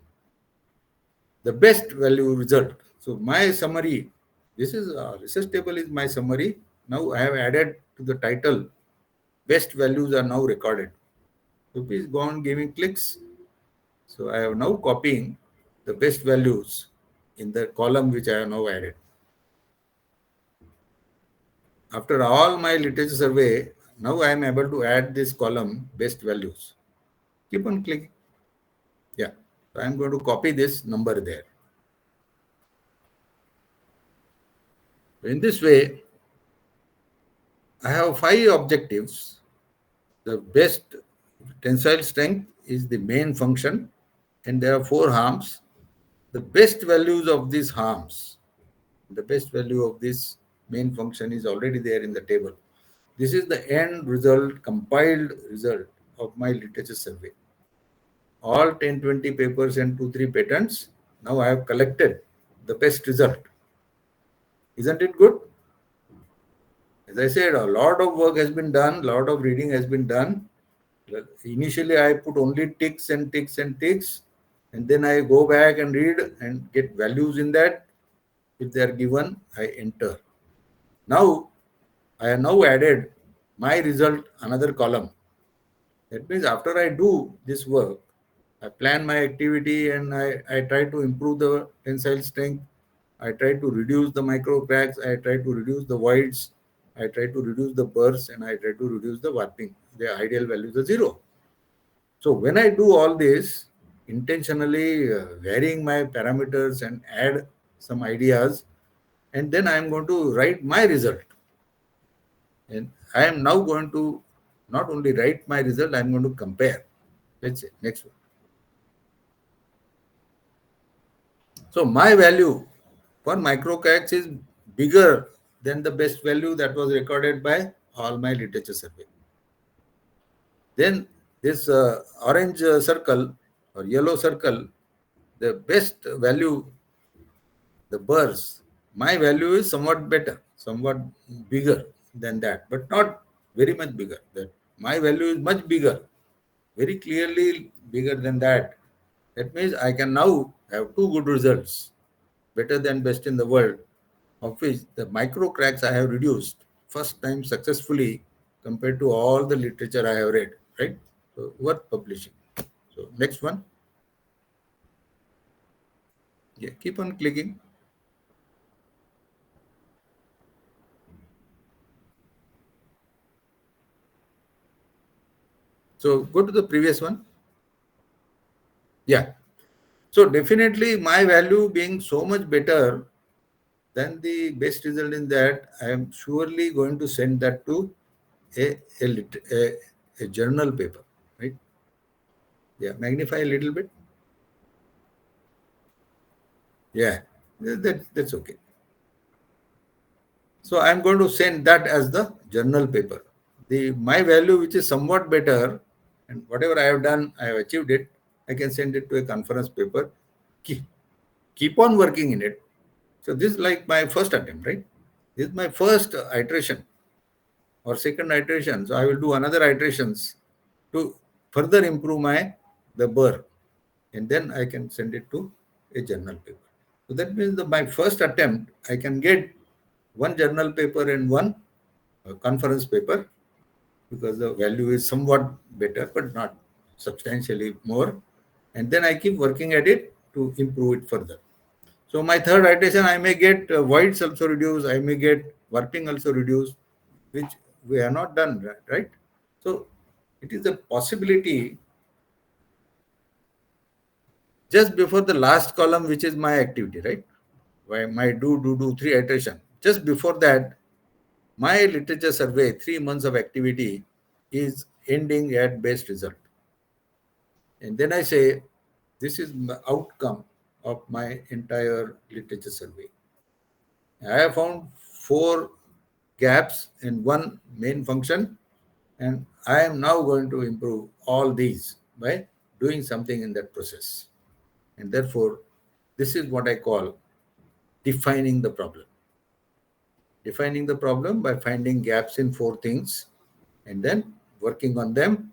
Speaker 2: The best value result. So my summary, this is research table is my summary. Now I have added to the title, best values are now recorded. So please go on giving clicks. So I am now copying the best values in the column which I have now added. After all my literature survey, now I am able to add this column best values. Keep on clicking. Yeah. So I am going to copy this number there. In this way, I have 5 objectives. The best tensile strength is the main function, and there are 4 harms. The best values of these harms, the best value of this main function is already there in the table. This is the end result, compiled result of my literature survey. All 10-20 papers and 2-3 patents. Now I have collected the best result. Isn't it good? As I said, a lot of work has been done, a lot of reading has been done. Initially, I put only ticks and ticks and ticks, and then I go back and read and get values in that. If they are given, I enter. Now, I have now added my result, another column. That means after I do this work, I plan my activity and I try to improve the tensile strength. I try to reduce the micro cracks. I try to reduce the voids. I try to reduce the bursts and I try to reduce the warping. The ideal values are 0. So when I do all this, intentionally varying my parameters and add some ideas, and then I am going to write my result. And I am now going to not only write my result, I am going to compare. Let's say next one. So my value for microcracks is bigger than the best value that was recorded by all my literature survey. Then this orange circle or yellow circle, the best value, the burrs, my value is somewhat better, somewhat bigger than that, but not very much bigger. That my value is much bigger, very clearly bigger than that. That means I can now have 2 good results, better than best in the world, of which the micro cracks I have reduced first time successfully compared to all the literature I have read, right? So worth publishing. So next one. Yeah, keep on clicking. So go to the previous one. Yeah. So definitely my value being so much better than the best result in that, I am surely going to send that to a journal paper, right? Yeah, magnify a little bit. Yeah, that's okay. So I'm going to send that as the journal paper. My value, which is somewhat better, and whatever I have done, I have achieved it. I can send it to a conference paper. Keep on working in it. So this is like my first attempt, right? This is my first iteration or second iteration. So I will do another iterations to further improve the burr, and then I can send it to a journal paper. So that means my first attempt, I can get one journal paper and one conference paper because the value is somewhat better, but not substantially more. And then I keep working at it to improve it further. So my third iteration, I may get voids also reduced, I may get warping also reduced, which we have not done, right? So it is a possibility just before the last column, which is my activity, right? Why my do 3 iteration. Just before that, my literature survey, 3 months of activity is ending at best result. And then I say, this is the outcome of my entire literature survey. I have found 4 gaps in one main function, and I am now going to improve all these by doing something in that process. And therefore, this is what I call defining the problem. Defining the problem by finding gaps in 4 things and then working on them.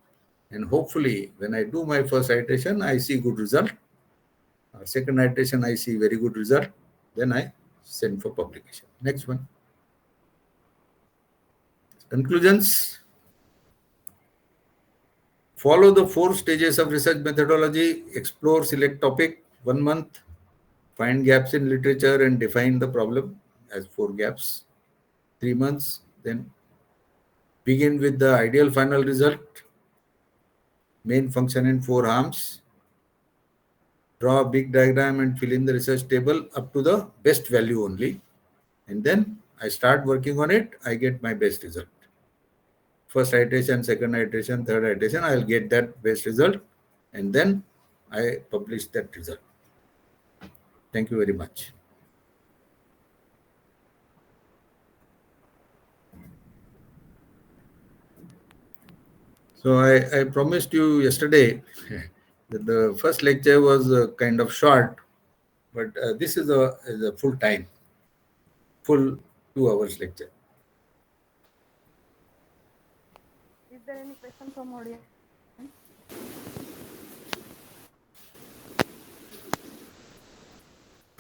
Speaker 2: And hopefully, when I do my first iteration, I see good result. Second iteration, I see very good result. Then I send for publication. Next one. Conclusions. Follow the 4 stages of research methodology: explore, select topic, 1 month, find gaps in literature and define the problem as 4 gaps, 3 months, then begin with the ideal final result, main function and 4 arms, draw a big diagram and fill in the research table up to the best value only, and then I start working on it, I get my best result. First iteration, second iteration, third iteration, I'll get that best result, and then I publish that result. Thank you very much. So I promised you yesterday that the first lecture was kind of short, but this is a full time, full 2 hours lecture.
Speaker 3: Is there any question from audience?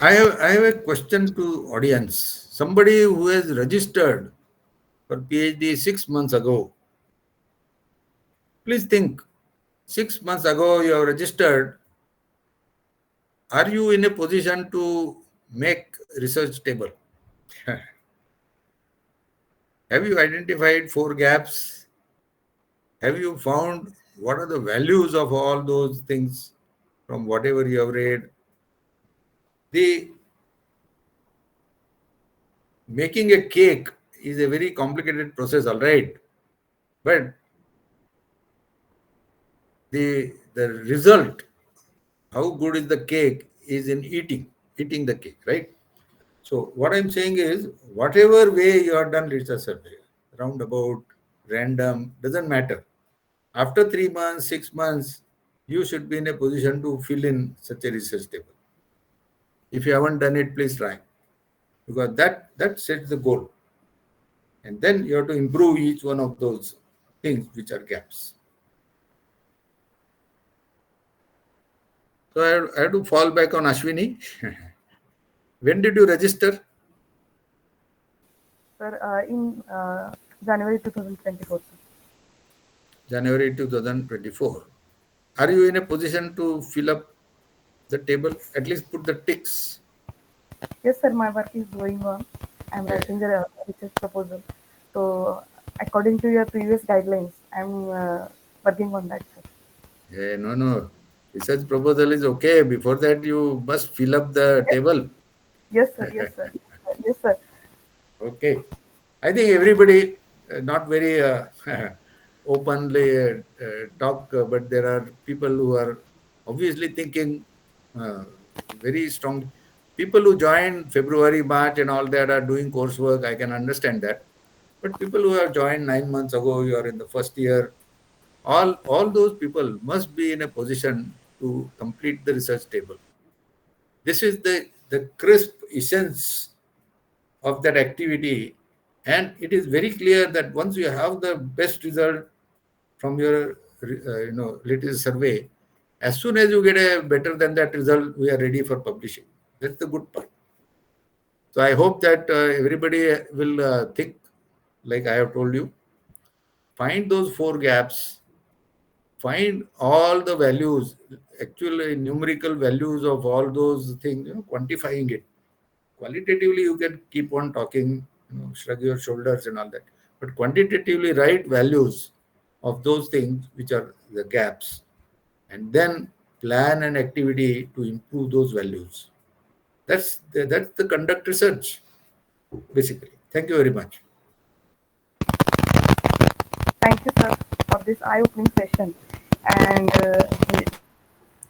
Speaker 2: I have a question to audience. Somebody who has registered for PhD 6 months ago. Please think, 6 months ago you have registered. Are you in a position to make research table? Have you identified 4 gaps? Have you found what are the values of all those things from whatever you have read? The making a cake is a very complicated process, all right. But the result, how good is the cake, is in eating the cake, right? So what I'm saying is, whatever way you have done research survey, roundabout, random, doesn't matter. After 3 months, 6 months, you should be in a position to fill in such a research table. If you haven't done it, please try, because that sets the goal. And then you have to improve each one of those things which are gaps. So I have to fall back on Ashwini. When did you register?
Speaker 3: Sir, in January 2024. Sir.
Speaker 2: January 2024. Are you in a position to fill up the table? At least put the ticks.
Speaker 3: Yes, sir, my work is going on. I'm writing the research proposal. So, according to your previous guidelines, I'm working on that, sir.
Speaker 2: No. Research proposal is okay. Before that, you must fill up the table.
Speaker 3: Yes, sir. Yes, sir. Yes, sir.
Speaker 2: Okay. I think everybody not very openly talk, but there are people who are obviously thinking very strong. People who join February, March and all that are doing coursework, I can understand that. But people who have joined 9 months ago, you are in the first year, all those people must be in a position to complete the research table. This is the crisp essence of that activity, and it is very clear that once you have the best result from your literature survey, as soon as you get a better than that result, we are ready for publishing. That's the good part. So I hope that everybody will think like I have told you. Find those 4 gaps, find all the values, actually numerical values of all those things, quantifying it. Qualitatively, you can keep on talking, shrug your shoulders and all that. But quantitatively, write values of those things which are the gaps, and then plan an activity to improve those values. That's the conduct research, basically. Thank you very much.
Speaker 3: Thank you, sir, for this eye-opening session. And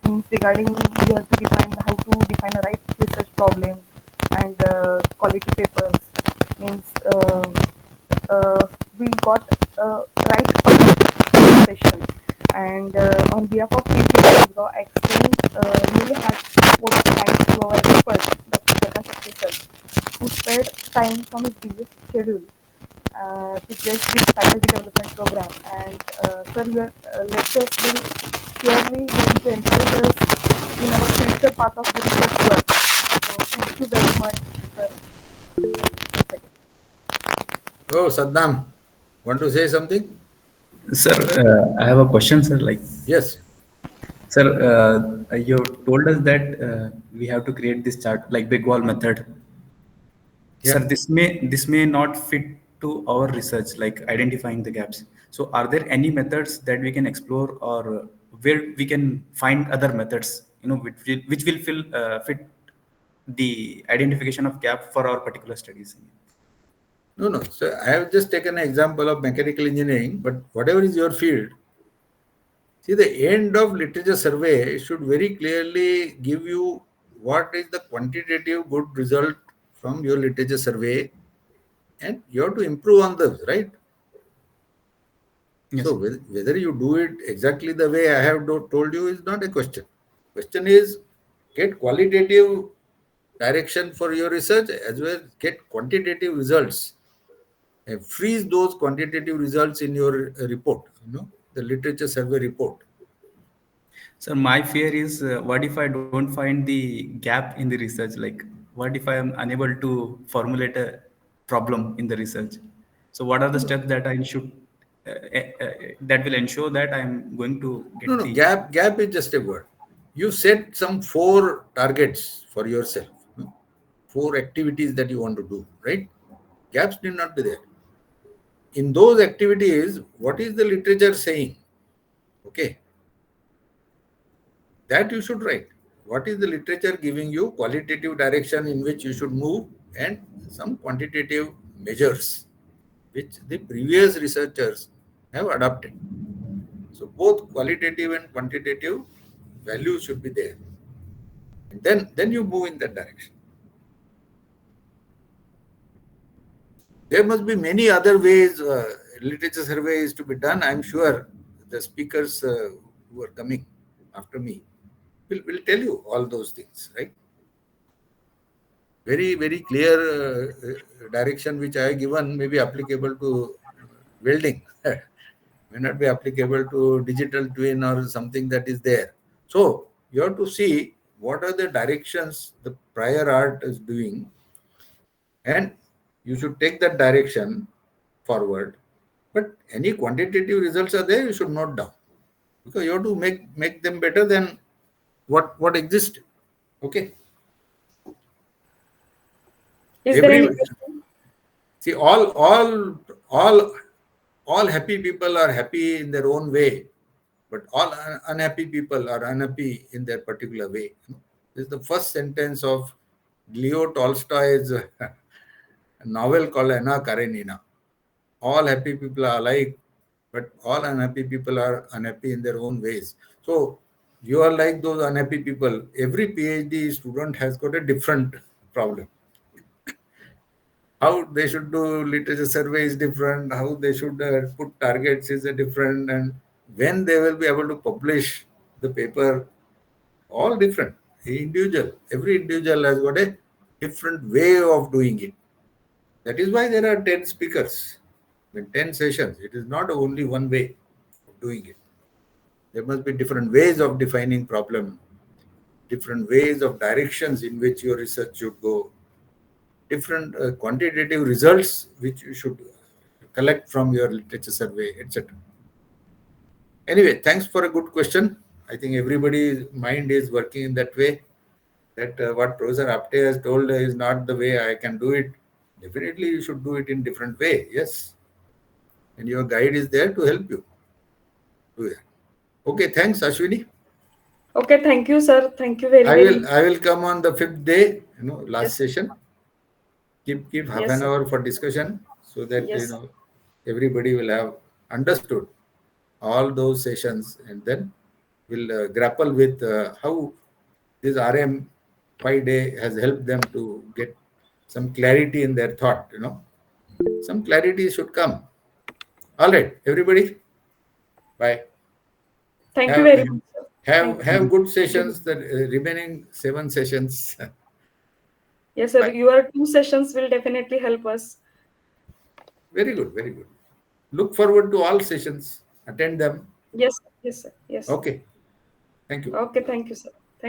Speaker 3: means regarding you have to define how to define a right research problem and quality papers. Means we got right session. And on behalf of PPT, I explained really hard what thanks to our expert, Dr. Prakash sir, who spared time from his busy schedule to just this faculty development program. And sir, your lectures will surely going to encourage us in our future path of the research work. So thank you very much, sir.
Speaker 2: Oh, Saddam, want to say something?
Speaker 4: Sir, I have a question, sir. Like,
Speaker 2: Yes.
Speaker 4: sir, you told us that we have to create this chart like big wall method. Sir,
Speaker 2: Yeah.
Speaker 4: this may not fit to our research, like identifying the gaps. So, are there any methods that we can explore, or where we can find other methods, which will fit the identification of gap for our particular studies?
Speaker 2: No, no. So I have just taken an example of mechanical engineering, but whatever is your field, see, the end of literature survey should very clearly give you what is the quantitative good result from your literature survey, and you have to improve on those, right?
Speaker 4: Yes,
Speaker 2: So
Speaker 4: sir.
Speaker 2: whether you do it exactly the way I have told you is not a question. Question is get qualitative direction for your research as well as get quantitative results and freeze those quantitative results in your report, the literature survey report.
Speaker 4: So my fear is, what if I don't find the gap in the research? Like, what if I am unable to formulate a problem in the research? So what are the steps that I should that will ensure that I am going to
Speaker 2: No,
Speaker 4: get
Speaker 2: no,
Speaker 4: the.
Speaker 2: gap is just a word. You set some 4 targets for yourself, hmm, 4 activities that you want to do, right? Gaps need not be there. In those activities, what is the literature saying? Okay, that you should write. What is the literature giving you qualitative direction in which you should move, and some quantitative measures which the previous researchers have adopted. So both qualitative and quantitative values should be there. And then you move in that direction. There must be many other ways literature survey is to be done. I'm sure the speakers who are coming after me will tell you all those things, right? Very, very clear direction which I have given may be applicable to welding, may not be applicable to digital twin or something that is there. So you have to see what are the directions the prior art is doing, and you should take that direction forward. But any quantitative results are there, you should note down because you have to make them better than what exists. Okay.
Speaker 3: Is there any
Speaker 2: Every
Speaker 3: question?
Speaker 2: see all happy people are happy in their own way, but all unhappy people are unhappy in their particular way. This is the first sentence of Leo Tolstoy's novel called Anna Karenina. All happy people are alike, but all unhappy people are unhappy in their own ways. So you are like those unhappy people. Every PhD student has got a different problem. How they should do literature survey is different. How they should put targets is a different, and when they will be able to publish the paper, all different. Individual, every individual has got a different way of doing it. That is why there are 10 speakers, 10 sessions. It is not only one way of doing it. There must be different ways of defining problem, different ways of directions in which your research should go, different quantitative results which you should collect from your literature survey, etc. Anyway, thanks for a good question. I think everybody's mind is working in that way. That what Professor Apte has told is not the way I can do it. Definitely, you should do it in different way. Yes, and your guide is there to help you do that. Okay, thanks, Ashwini.
Speaker 3: Okay, thank you, sir. Thank you very,
Speaker 2: I
Speaker 3: very
Speaker 2: will
Speaker 3: much.
Speaker 2: I will come on the 5th day. Last
Speaker 3: Yes,
Speaker 2: session. Keep half
Speaker 3: yes,
Speaker 2: an
Speaker 3: sir.
Speaker 2: hour for discussion so that
Speaker 3: Yes,
Speaker 2: everybody will have understood all those sessions, and then we'll grapple with how this RM 5 day has helped them to get some clarity in their thought. Some clarity should come. All right, everybody. Bye.
Speaker 3: thank you
Speaker 2: Have
Speaker 3: very much, sir.
Speaker 2: have
Speaker 3: Thank you.
Speaker 2: have good
Speaker 3: Very much.
Speaker 2: sessions. The remaining 7 sessions.
Speaker 3: Yes, sir.
Speaker 2: Bye.
Speaker 3: Your 2 sessions will definitely help us.
Speaker 2: Very good. Very good. Look forward to all sessions. Attend them.
Speaker 3: Yes, yes, sir. Yes, sir.
Speaker 2: Okay. Thank you.
Speaker 3: Okay, thank you, sir.